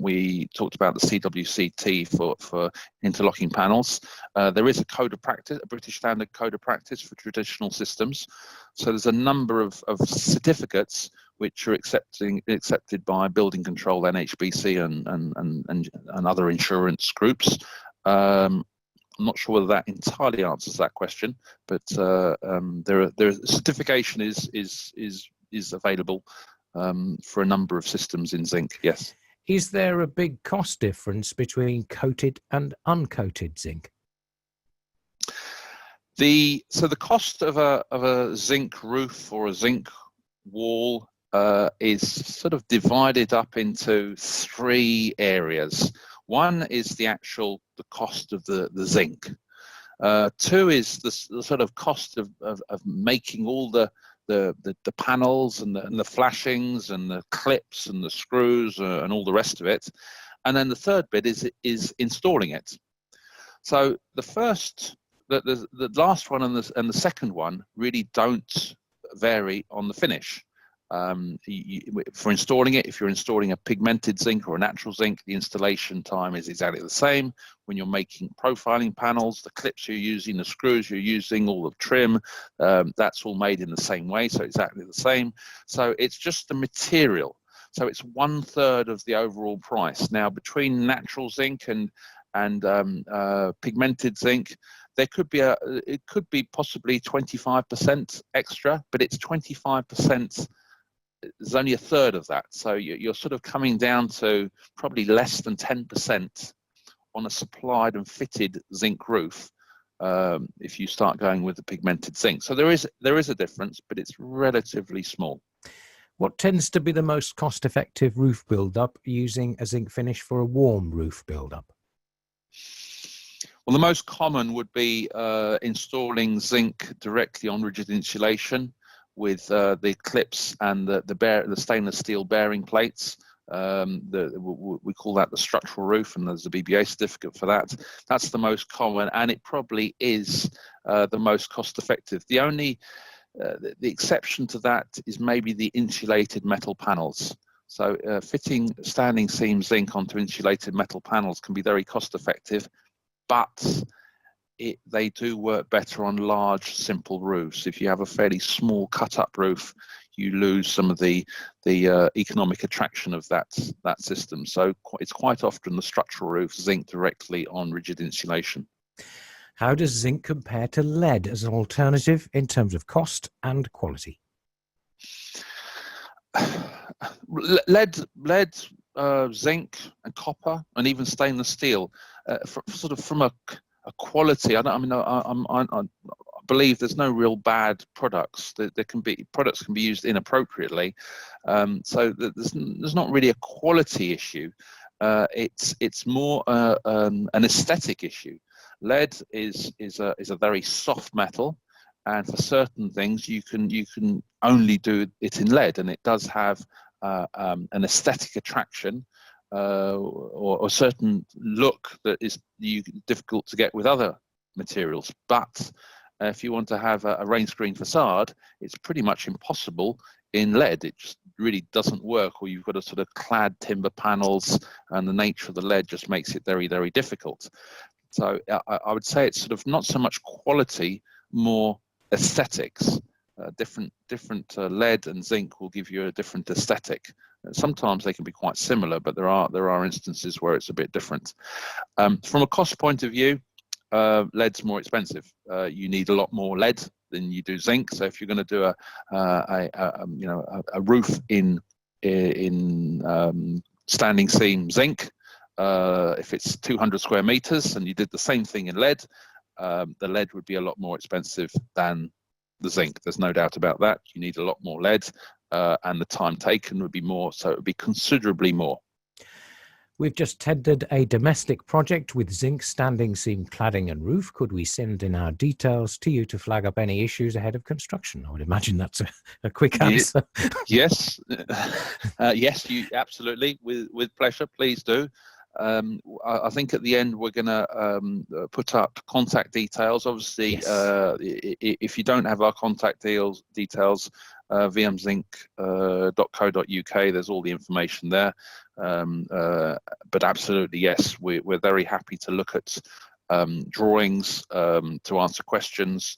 We talked about the CWCT for interlocking panels. There is a code of practice, a British standard code of practice for traditional systems. So there's a number of certificates which are accepted by Building Control, NHBC, and other insurance groups. I'm not sure whether that entirely answers that question, but certification is available for a number of systems in Zinc. Yes. Is there a big cost difference between coated and uncoated Zinc? So the cost of a Zinc roof or a Zinc wall is sort of divided up into three areas. One is the cost of the zinc. Two is the sort of cost of making all the panels and the flashings and the clips and the screws and all the rest of it. And then the third bit is installing it. So the last one and the second one really don't vary on the finish. For installing it, if you're installing a pigmented zinc or a natural zinc, the installation time is exactly the same. When you're making profiling panels, the clips you're using, the screws you're using, all the trim, that's all made in the same way, so exactly the same. So it's just the material. So it's 1/3 of the overall price. Now, between natural zinc and pigmented zinc, it could be possibly 25% extra, but it's 25%. There's only 1/3 of that, so you're sort of coming down to probably less than 10% on a supplied and fitted zinc roof if you start going with the pigmented zinc. So there is a difference, but it's relatively small. What tends to be the most cost-effective roof build-up using a zinc finish for a warm roof build-up? Well, the most common would be installing zinc directly on rigid insulation with the clips and the stainless steel bearing plates. We call that the structural roof, and there's a BBA certificate for that. That's the most common, and it probably is the most cost effective. The only the exception to that is maybe the insulated metal panels. So fitting standing seam zinc onto insulated metal panels can be very cost effective, but they do work better on large, simple roofs. If you have a fairly small cut-up roof, you lose some of the economic attraction of that system. So it's quite often the structural roof zinc directly on rigid insulation. How does zinc compare to lead as an alternative in terms of cost and quality? Lead, zinc, and copper, and even stainless steel, from a quality. I believe there's no real bad products. Products can be used inappropriately, so there's not really a quality issue. It's more an aesthetic issue. Lead is a very soft metal, and for certain things you can only do it in lead, and it does have an aesthetic attraction. Or a certain look that is difficult to get with other materials. But if you want to have a rain screen facade, it's pretty much impossible in lead. It just really doesn't work, or you've got to sort of clad timber panels, and the nature of the lead just makes it very, very difficult. So I would say it's sort of not so much quality, more aesthetics. Different lead and zinc will give you a different aesthetic. Sometimes they can be quite similar, but there are instances where it's a bit different. From a cost point of view, lead's more expensive. You need a lot more lead than you do zinc. So if you're going to do a roof in standing seam zinc, if it's 200 square meters and you did the same thing in lead, the lead would be a lot more expensive than the zinc. There's no doubt about that. You need a lot more lead, and the time taken would be more, so it would be considerably more. We've just tendered a domestic project with zinc standing seam cladding and roof. Could we send in our details to you to flag up any issues ahead of construction? I would imagine that's a quick answer. Yes, yes, you absolutely, with pleasure, please do. I think at the end we're going to put up contact details. Obviously, Yes. if you don't have our contact details, vmzinc.co.uk, there's all the information there. But absolutely, yes, we're very happy to look at drawings to answer questions.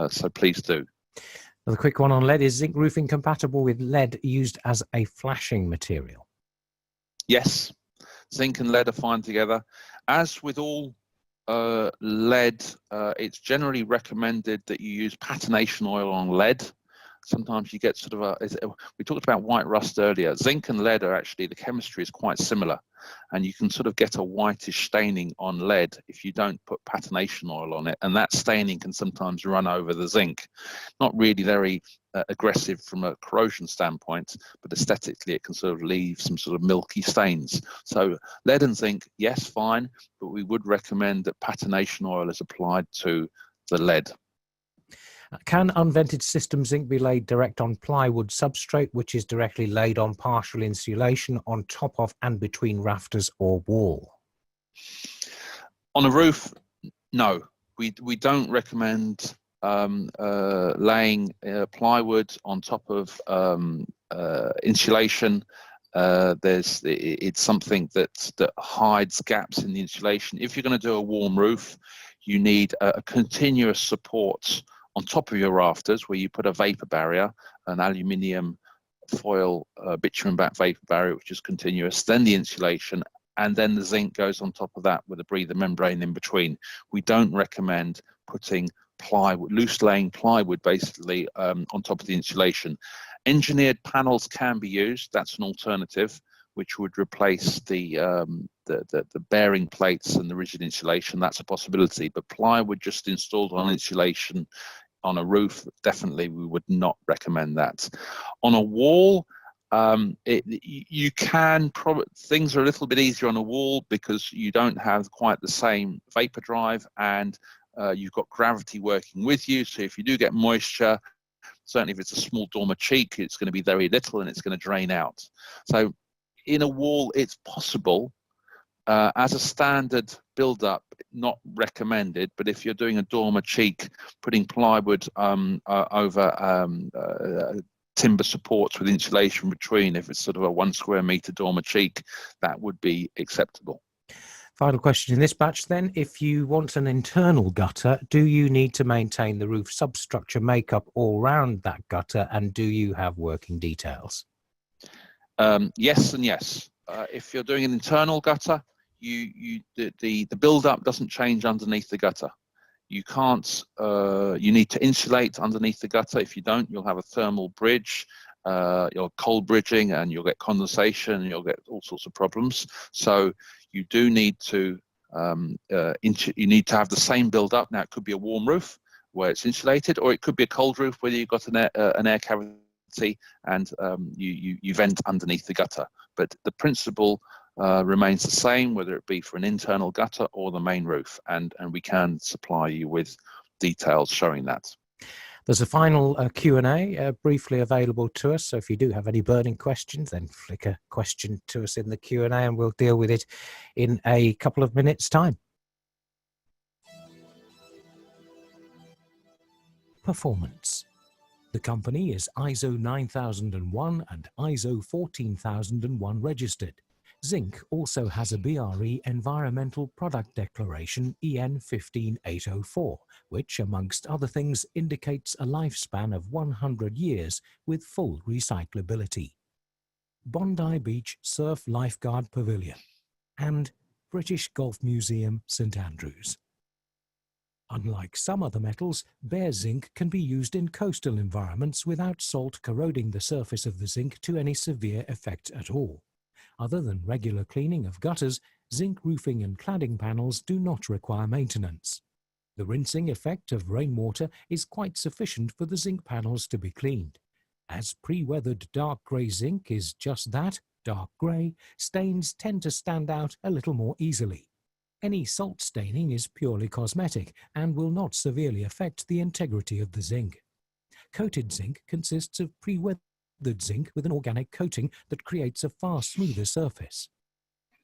So please do. Another quick one on lead. Is zinc roofing compatible with lead used as a flashing material? Yes, zinc and lead are fine together. As with all lead, it's generally recommended that you use patination oil on lead. Sometimes you get sort of we talked about white rust earlier. Zinc and lead are actually, the chemistry is quite similar, and you can sort of get a whitish staining on lead if you don't put patination oil on it, and that staining can sometimes run over the zinc. Not really very aggressive from a corrosion standpoint, but aesthetically it can sort of leave some sort of milky stains. So lead and zinc, yes, fine, but we would recommend that patination oil is applied to the lead. Can unvented system zinc be laid direct on plywood substrate, which is directly laid on partial insulation on top of and between rafters or wall? On a roof, no. We don't recommend laying plywood on top of insulation. It's something that hides gaps in the insulation. If you're going to do a warm roof, you need a continuous support on top of your rafters, where you put a vapor barrier, an aluminium foil bitumen back vapor barrier, which is continuous, then the insulation, and then the zinc goes on top of that with a breather membrane in between. We don't recommend putting plywood, loose laying plywood basically on top of the insulation. Engineered panels can be used. That's an alternative, which would replace the bearing plates and the rigid insulation. That's a possibility, but plywood just installed on insulation on a roof, definitely we would not recommend that. On a wall, you can probably, things are a little bit easier on a wall because you don't have quite the same vapor drive, and you've got gravity working with you. So if you do get moisture, certainly if it's a small dormer cheek, it's going to be very little and it's going to drain out. So in a wall, it's possible. As a standard build-up, not recommended, but if you're doing a dormer cheek, putting plywood over timber supports with insulation between, if it's sort of a 1 square meter dormer cheek, that would be acceptable. Final question in this batch then. If you want an internal gutter, do you need to maintain the roof substructure makeup all round that gutter, and do you have working details? Yes and yes. If you're doing an internal gutter, the build-up doesn't change underneath the gutter. You can't, you need to insulate underneath the gutter. If you don't, you'll have a thermal bridge, you're cold bridging, and you'll get condensation, and you'll get all sorts of problems. So you do need to, you need to have the same build-up. Now, it could be a warm roof where it's insulated, or it could be a cold roof where you've got an air cavity and you vent underneath the gutter. But the principle remains the same, whether it be for an internal gutter or the main roof, and we can supply you with details showing that. There's a final Q&A briefly available to us, so if you do have any burning questions, then flick a question to us in the Q&A and we'll deal with it in a couple of minutes' time. Performance. The company is ISO 9001 and ISO 14001 registered. Zinc also has a BRE Environmental Product Declaration EN 15804, which, amongst other things, indicates a lifespan of 100 years with full recyclability. Bondi Beach Surf Lifeguard Pavilion and British Golf Museum, St Andrews. Unlike some other metals, bare zinc can be used in coastal environments without salt corroding the surface of the zinc to any severe effect at all. Other than regular cleaning of gutters, zinc roofing and cladding panels do not require maintenance. The rinsing effect of rainwater is quite sufficient for the zinc panels to be cleaned. As pre-weathered dark grey zinc is just that, dark grey, stains tend to stand out a little more easily. Any salt staining is purely cosmetic and will not severely affect the integrity of the zinc. Coated zinc consists of pre-weathered zinc with an organic coating that creates a far smoother surface.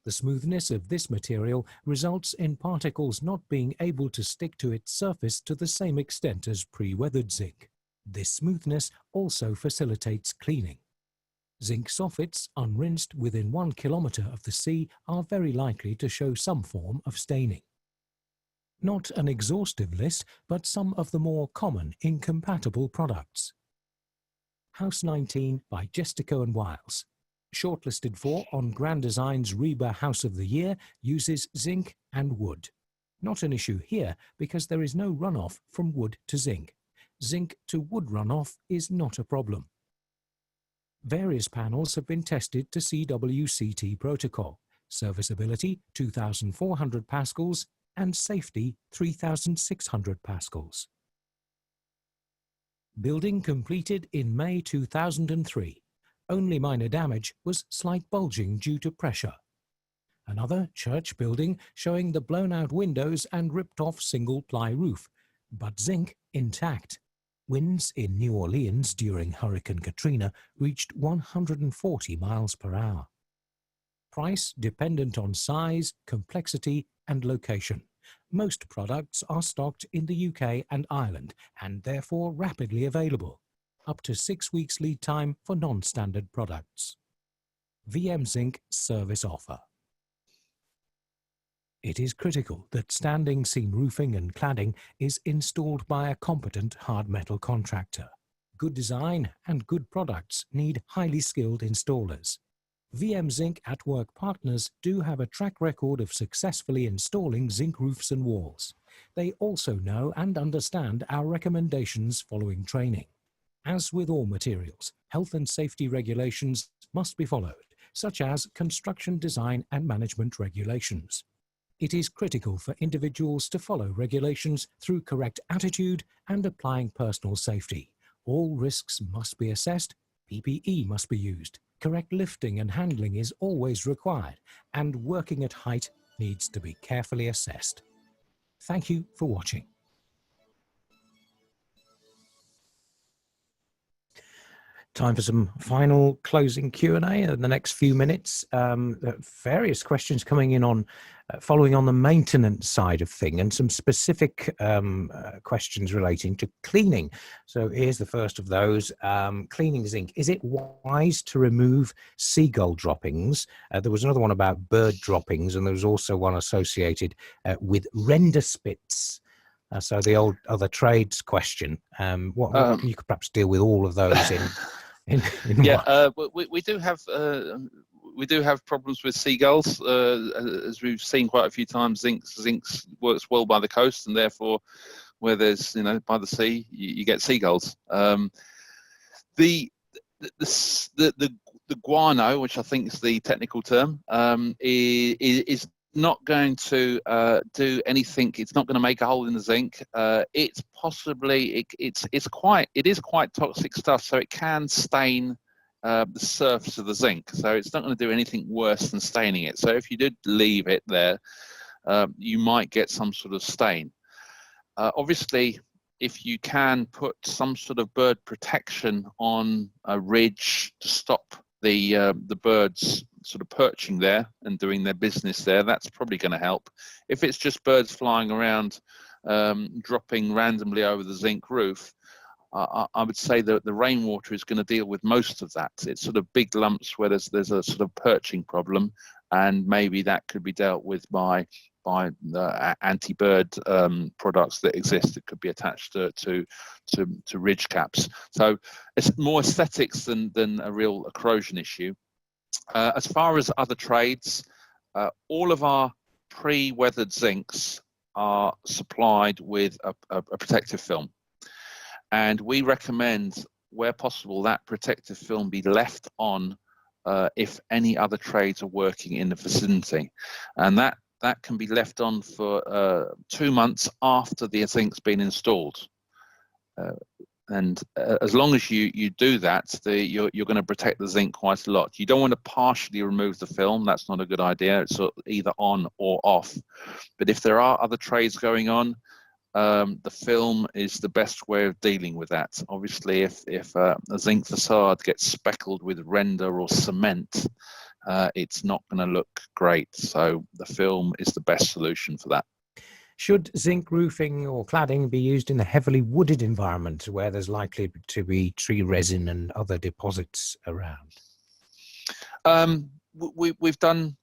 The smoothness of this material results in particles not being able to stick to its surface to the same extent as pre-weathered zinc. This smoothness also facilitates cleaning. Zinc soffits, unrinsed within 1 kilometre of the sea, are very likely to show some form of staining. Not an exhaustive list, but some of the more common incompatible products. House 19 by Jestico and Wiles, shortlisted for on Grand Design's RIBA House of the Year, uses zinc and wood. Not an issue here because there is no runoff from wood to zinc. Zinc to wood runoff is not a problem. Various panels have been tested to CWCT protocol, serviceability 2,400 pascals and safety 3,600 pascals. Building completed in May 2003. Only minor damage was slight bulging due to pressure. Another church building showing the blown-out windows and ripped-off single-ply roof, but zinc intact. Winds in New Orleans during Hurricane Katrina reached 140 miles per hour. Price dependent on size, complexity, and location. Most products are stocked in the UK and Ireland and therefore rapidly available. Up to 6 weeks lead time for non-standard products. VMZINC service offer. It is critical that standing seam roofing and cladding is installed by a competent hard metal contractor. Good design and good products need highly skilled installers. VMZINC at Work partners do have a track record of successfully installing zinc roofs and walls. They also know and understand our recommendations following training. As with all materials, health and safety regulations must be followed, such as construction design and management regulations. It is critical for individuals to follow regulations through correct attitude and applying personal safety. All risks must be assessed, PPE must be used, correct lifting and handling is always required, and working at height needs to be carefully assessed. Thank you for watching. Time for some final closing Q&A in the next few minutes. Various questions coming in on following on the maintenance side of thing and some specific questions relating to cleaning. So here's the first of those. Cleaning zinc. Is it wise to remove seagull droppings? There was another one about bird droppings, and there was also one associated with render spits. So the old other trades question. You could perhaps deal with all of those in yeah, we do have problems with seagulls, as we've seen quite a few times. Zinc works well by the coast, and therefore, where there's by the sea, you get seagulls. The guano, which I think is the technical term, is not going to do anything. It's not going to make a hole in the zinc. It's possibly it is quite toxic stuff, so it can stain the surface of the zinc. So it's not going to do anything worse than staining it. So if you did leave it there, you might get some sort of stain. Obviously, if you can put some sort of bird protection on a ridge to stop the birds sort of perching there and doing their business there, that's probably going to help. If it's just birds flying around, dropping randomly over the zinc roof, I would say that the rainwater is going to deal with most of that. It's sort of big lumps where there's a sort of perching problem, and maybe that could be dealt with by the anti-bird products that exist that could be attached to ridge caps. So it's more aesthetics than a real corrosion issue. As far as other trades, all of our pre-weathered zincs are supplied with a protective film, and we recommend, where possible, that protective film be left on if any other trades are working in the vicinity, and that can be left on for 2 months after the zinc's been installed. And as long as you do that, you're going to protect the zinc quite a lot. You don't want to partially remove the film. That's not a good idea. It's either on or off. But if there are other trades going on, the film is the best way of dealing with that. Obviously, if a zinc facade gets speckled with render or cement, it's not going to look great. So the film is the best solution for that. Should zinc roofing or cladding be used in a heavily wooded environment where there's likely to be tree resin and other deposits around? We've done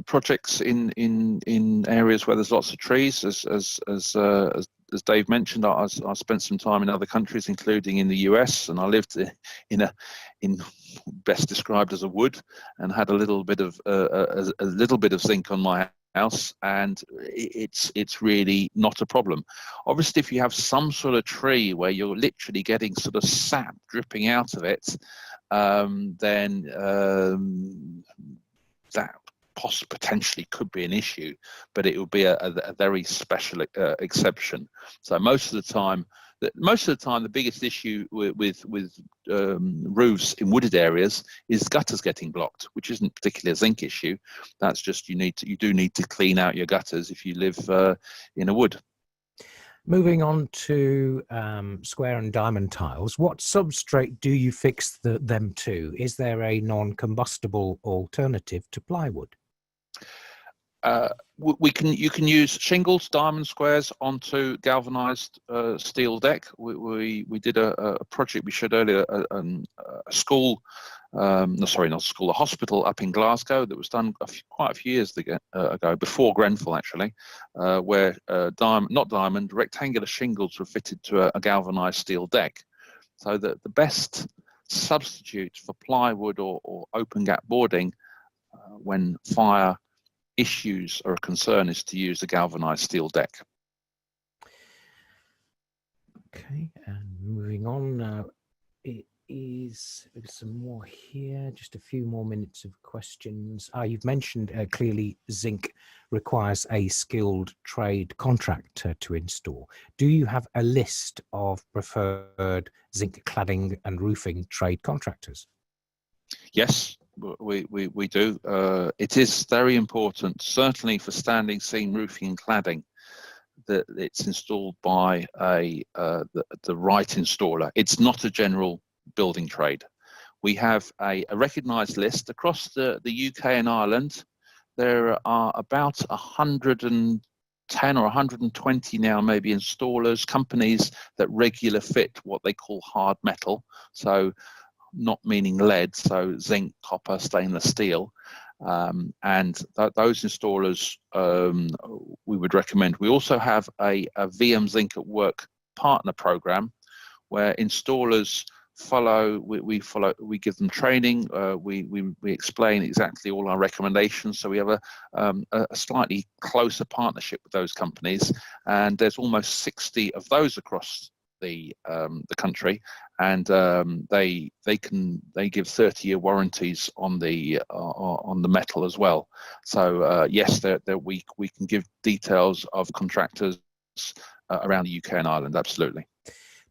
projects in areas where there's lots of trees. As Dave mentioned, I spent some time in other countries, including in the US, and I lived in best described as a wood, and had a little bit of zinc on my house, and it's really not a problem. Obviously, if you have some sort of tree where you're literally getting sort of sap dripping out of it, then that potentially could be an issue, but it would be a very special exception. So most of the time, the biggest issue with roofs in wooded areas is gutters getting blocked, which isn't particularly a zinc issue. That's just you do need to clean out your gutters if you live in a wood. Moving on to square and diamond tiles, what substrate do you fix them to? Is there a non-combustible alternative to plywood? You can use shingles, diamond squares onto galvanized steel deck. We did a project we showed earlier, a school, sorry, not a school, a hospital up in Glasgow that was done quite a few years ago, before Grenfell actually, where rectangular shingles were fitted to a galvanized steel deck. So the best substitute for plywood or open gap boarding when fire issues are a concern is to use a galvanized steel deck. Okay, and moving on now, it is some more here, just a few more minutes of questions. You've mentioned clearly zinc requires a skilled trade contractor to install. Do you have a list of preferred zinc cladding and roofing trade contractors? Yes. We do. It is very important, certainly for standing seam roofing and cladding, that it's installed by the right installer. It's not a general building trade. We have a recognised list across the UK and Ireland. There are about 110 or 120 now, maybe installers, companies that regular fit what they call hard metal. So not meaning lead, so zinc, copper, stainless steel, and those installers we would recommend. We also have a VMZINC at Work partner program where installers we give them training, we explain exactly all our recommendations, so we have a slightly closer partnership with those companies, and there's almost 60 of those across the country, and they give 30-year warranties on the metal as well. So yes, we can give details of contractors around the UK and Ireland. Absolutely.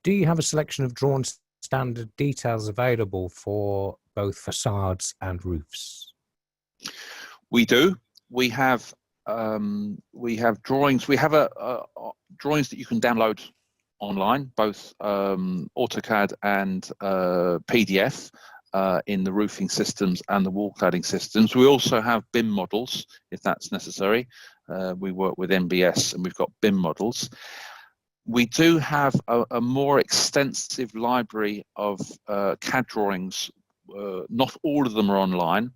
Do you have a selection of drawn standard details available for both facades and roofs? We do. We have drawings. We have drawings that you can download online, both AutoCAD and PDF in the roofing systems and the wall cladding systems. We also have BIM models if that's necessary. We work with MBS and we've got BIM models. We do have a more extensive library of CAD drawings. Not all of them are online.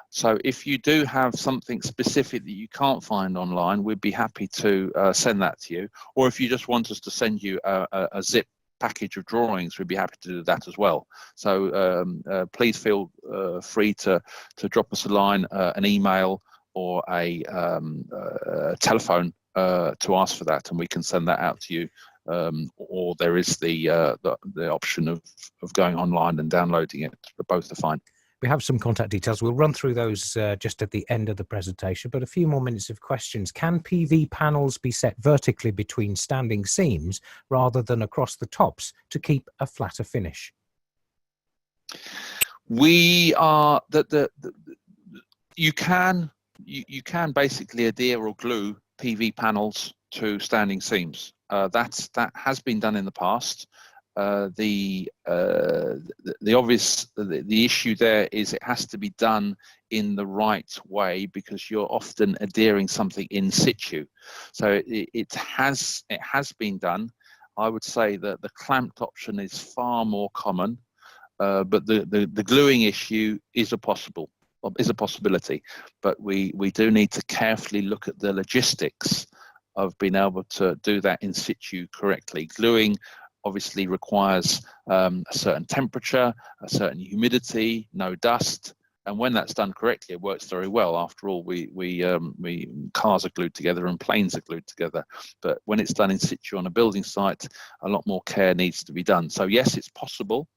So if you do have something specific that you can't find online, we'd be happy to send that to you. Or if you just want us to send you a zip package of drawings, we'd be happy to do that as well. So please feel free to drop us a line, an email, or a telephone to ask for that, and we can send that out to you. Or there is the option of going online and downloading it, but both are fine. We have some contact details. We'll run through those just at the end of the presentation, but a few more minutes of questions. Can PV panels be set vertically between standing seams rather than across the tops to keep a flatter finish? We are you can basically adhere or glue PV panels to standing seams. That has been done in the past. The issue there is it has to be done in the right way, because you're often adhering something in situ. So it has been done. I would say that the clamped option is far more common, but the gluing issue is a possibility. But we do need to carefully look at the logistics of being able to do that in situ correctly. Gluing obviously requires a certain temperature, a certain humidity, no dust, and when that's done correctly, it works very well. After all, cars are glued together and planes are glued together. But when it's done in situ on a building site, a lot more care needs to be done. So yes, it's possible,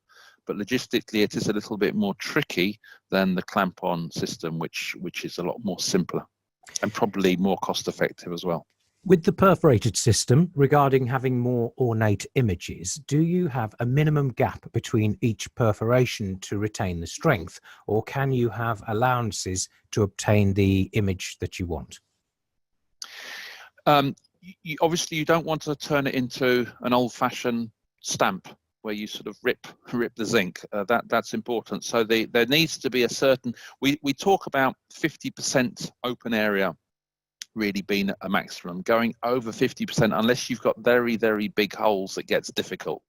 but logistically it is a little bit more tricky than the clamp-on system, which is a lot more simpler and probably more cost-effective as well. With the perforated system, regarding having more ornate images, do you have a minimum gap between each perforation to retain the strength, or can you have allowances to obtain the image that you want? Obviously, you don't want to turn it into an old-fashioned stamp where you sort of rip the zinc. That's important. So there needs to be a certain. We talk about 50% open area really being a maximum. Going over 50%, unless you've got very, very big holes, it gets difficult.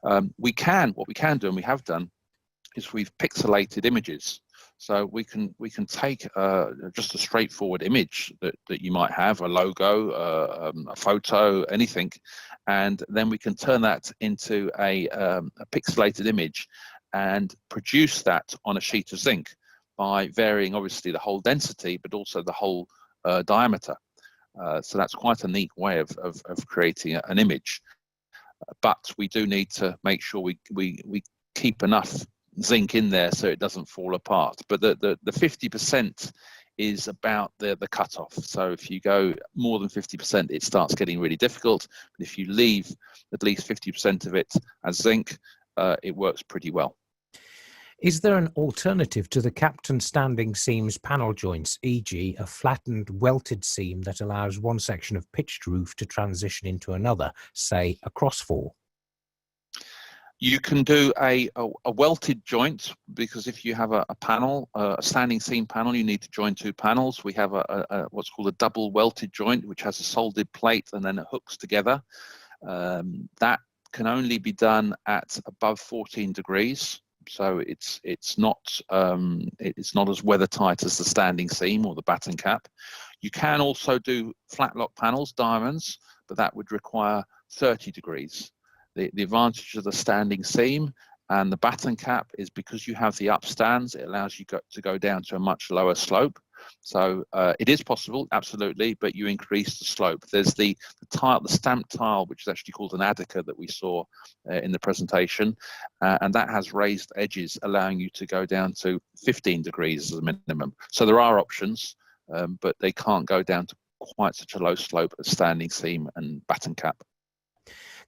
What we can do, and we have done, is we've pixelated images. So we can take just a straightforward image that you might have, a logo, a photo, anything, and then we can turn that into a pixelated image and produce that on a sheet of zinc by varying obviously the hole density, but also the hole diameter. So that's quite a neat way of creating an image. But we do need to make sure we keep enough zinc in there so it doesn't fall apart. But the 50% is about the cutoff. So if you go more than 50%, it starts getting really difficult. But if you leave at least 50% of it as zinc, it works pretty well. Is there an alternative to the capped and standing seams panel joints, e.g. a flattened welted seam that allows one section of pitched roof to transition into another, say a crossfall? You can do a welted joint, because if you have a panel, a standing seam panel, you need to join two panels. We have what's called a double welted joint, which has a soldered plate and then it hooks together. That can only be done at above 14 degrees. So it's not as weather tight as the standing seam or the batten cap. You can also do flat lock panels, diamonds, but that would require 30 degrees. The advantage of the standing seam and the batten cap is because you have the upstands, it allows you to go down to a much lower slope. So it is possible, absolutely, but you increase the slope. There's the tile, the stamped tile, which is actually called an addiker that we saw in the presentation, and that has raised edges, allowing you to go down to 15 degrees as a minimum. So there are options, but they can't go down to quite such a low slope as standing seam and batten cap.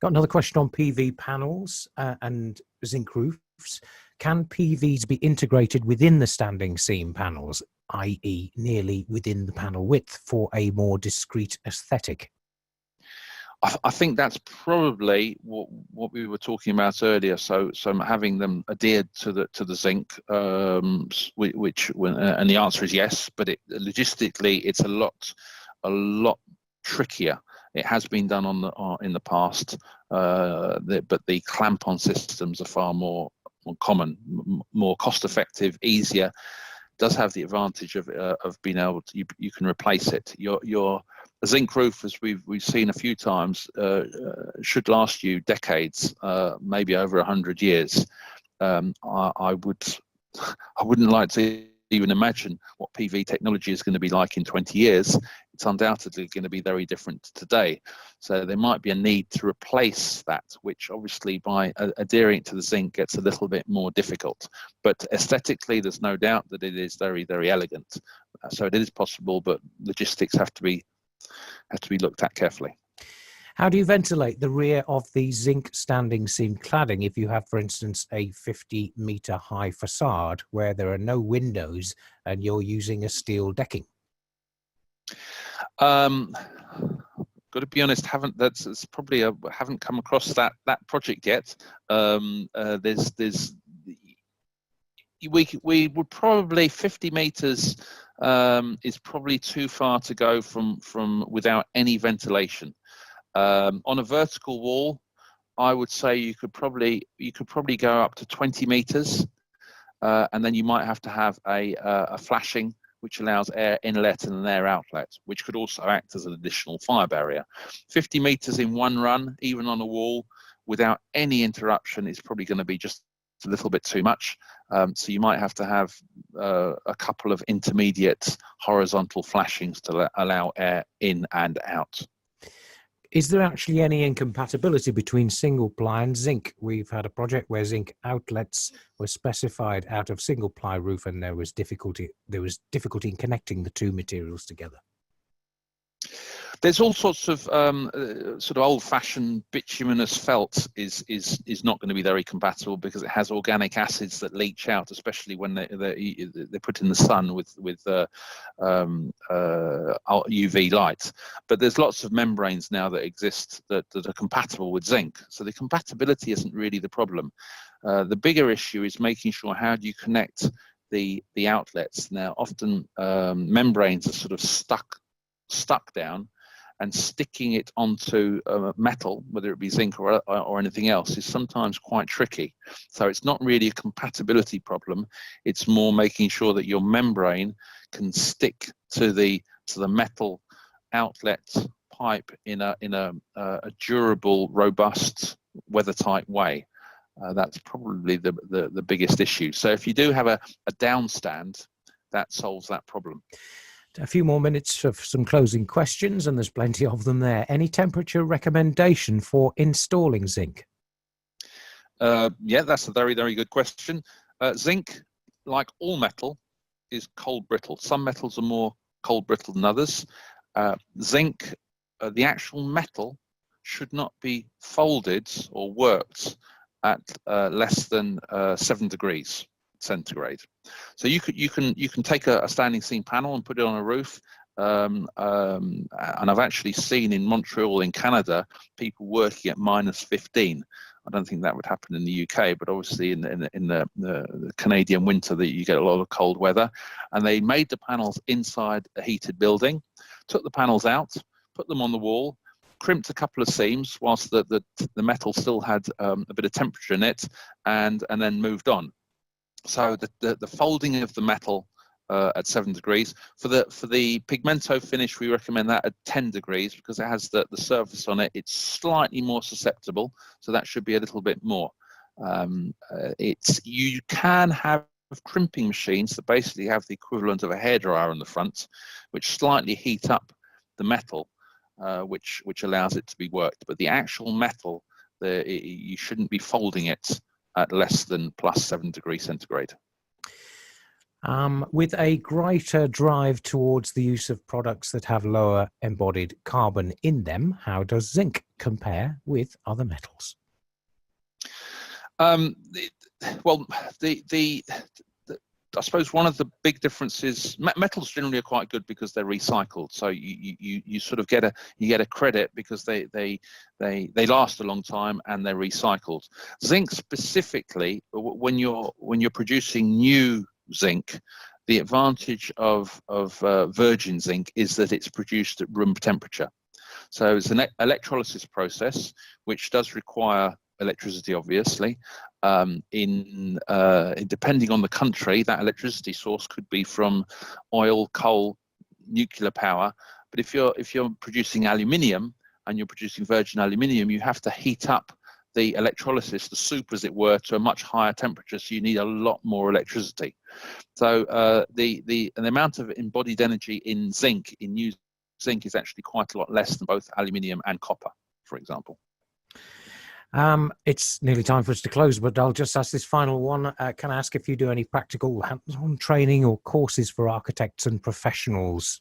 Got another question on PV panels and zinc roofs. Can PVs be integrated within the standing seam panels, i.e. nearly within the panel width, for a more discrete aesthetic? I think that's probably what we were talking about earlier. So having them adhered to the zinc, and the answer is yes. But logistically, it's a lot trickier. It has been done in the past, but the clamp-on systems are far more common, more cost-effective, easier. Does have the advantage of being able to you can replace it. Your zinc roof, as we've seen a few times, should last you decades, maybe over 100 years. I wouldn't like to even imagine what PV technology is going to be like in 20 years. it's undoubtedly going to be very different to today. So there might be a need to replace that, which obviously by adhering to the zinc gets a little bit more difficult. But aesthetically, there's no doubt that it is very, very elegant. So it is possible, but logistics have to be looked at carefully. How do you ventilate the rear of the zinc standing seam cladding if you have, for instance, a 50-meter high facade where there are no windows and you're using a steel decking? Got to be honest, haven't come across that project yet. We would probably 50 meters is probably too far to go from without any ventilation. On a vertical wall, I would say you could probably go up to 20 meters, and then you might have to have a flashing which allows air inlet and an air outlet, which could also act as an additional fire barrier. 50 meters in one run, even on a wall, without any interruption, is probably going to be just a little bit too much. So you might have to have a couple of intermediate horizontal flashings to allow air in and out. Is there actually any incompatibility between single ply and zinc? We've had a project where zinc outlets were specified out of single ply roof, and there was difficulty in connecting the two materials together. There's all sorts of sort of old-fashioned bituminous felt is not going to be very compatible because it has organic acids that leach out, especially when they're put in the sun with UV light. But there's lots of membranes now that exist that are compatible with zinc, so the compatibility isn't really the problem. The bigger issue is making sure how do you connect the outlets. Now, often membranes are sort of stuck down, and sticking it onto metal, whether it be zinc or anything else, is sometimes quite tricky. So it's not really a compatibility problem. It's more making sure that your membrane can stick to the metal outlet pipe in a durable, robust, weather-tight way. That's probably the biggest issue. So if you do have a downstand, that solves that problem. A few more minutes of some closing questions, and there's plenty of them there. Any temperature recommendation for installing zinc? Yeah, that's a very, very good question. Zinc, like all metal, is cold brittle. Some metals are more cold brittle than others. Zinc, the actual metal, should not be folded or worked at less than 7 degrees centigrade. So you can take a standing seam panel and put it on a roof, and I've actually seen in Montreal in Canada people working at -15. I don't think that would happen in the UK, but obviously in the Canadian winter that you get a lot of cold weather. And they made the panels inside a heated building, took the panels out, put them on the wall, crimped a couple of seams whilst the metal still had a bit of temperature in it, and then moved on. So the folding of the metal at 7 degrees. For the pigmento finish, we recommend that at 10 degrees because it has the surface on it. It's slightly more susceptible, so that should be a little bit more. You can have crimping machines that basically have the equivalent of a hairdryer on the front, which slightly heat up the metal, which allows it to be worked. But the actual metal, you shouldn't be folding it at less than +7 degrees centigrade. With a greater drive towards the use of products that have lower embodied carbon in them, how does zinc compare with other metals? Well, I suppose one of the big differences, metals generally are quite good because they're recycled. So you sort of get a credit because they last a long time and they're recycled. Zinc specifically, when you're producing new zinc, the advantage of virgin zinc is that it's produced at room temperature. So it's an electrolysis process which does require electricity, obviously. Depending on the country, that electricity source could be from oil, coal, nuclear power. But if you're producing aluminium and you're producing virgin aluminium, you have to heat up the electrolysis, the soup as it were, to a much higher temperature. So you need a lot more electricity. So the amount of embodied energy in zinc in new zinc is actually quite a lot less than both aluminium and copper, for example. It's nearly time for us to close, but I'll just ask this final one. Can I ask if you do any practical hands-on training or courses for architects and professionals?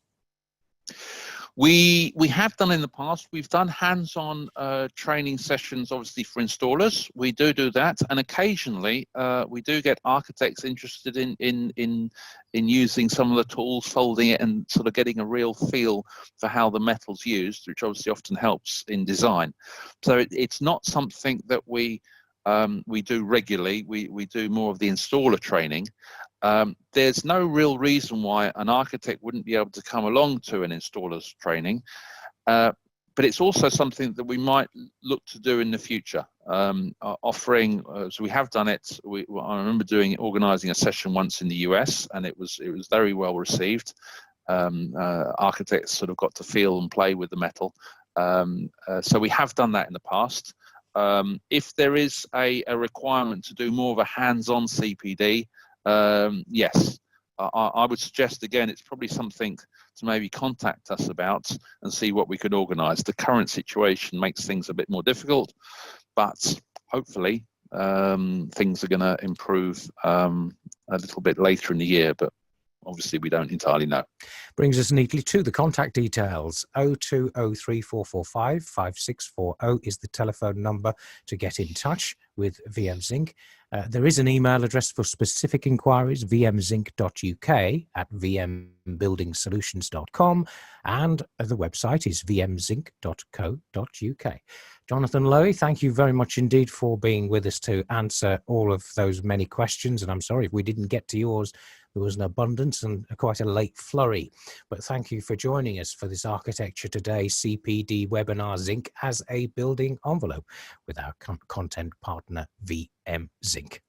We have done in the past. We've done hands-on training sessions, obviously, for installers. We do that, and occasionally we do get architects interested in using some of the tools, folding it, and sort of getting a real feel for how the metal's used, which obviously often helps in design. So it's not something that we do regularly. We do more of the installer training. There's no real reason why an architect wouldn't be able to come along to an installer's training, but it's also something that we might look to do in the future. Offering, so we have done it. I remember organising a session once in the US, and it was very well received. Architects sort of got to feel and play with the metal. So we have done that in the past. If there is a requirement to do more of a hands-on CPD, yes, I would suggest, again, it's probably something to maybe contact us about and see what we could organise. The current situation makes things a bit more difficult, but hopefully things are going to improve a little bit later in the year, but obviously we don't entirely know. Brings us neatly to the contact details. 0203 5640 is the telephone number to get in touch with VMZINC. There is an email address for specific inquiries, vmzinc.uk@vmbuildingsolutions.com, and the website is vmzinc.co.uk. Jonathan Lowy, thank you very much indeed for being with us to answer all of those many questions, and I'm sorry if we didn't get to yours. There was an abundance and quite a late flurry, but thank you for joining us for this Architecture Today CPD webinar, Zinc as a Building Envelope, with our content partner VMZINC.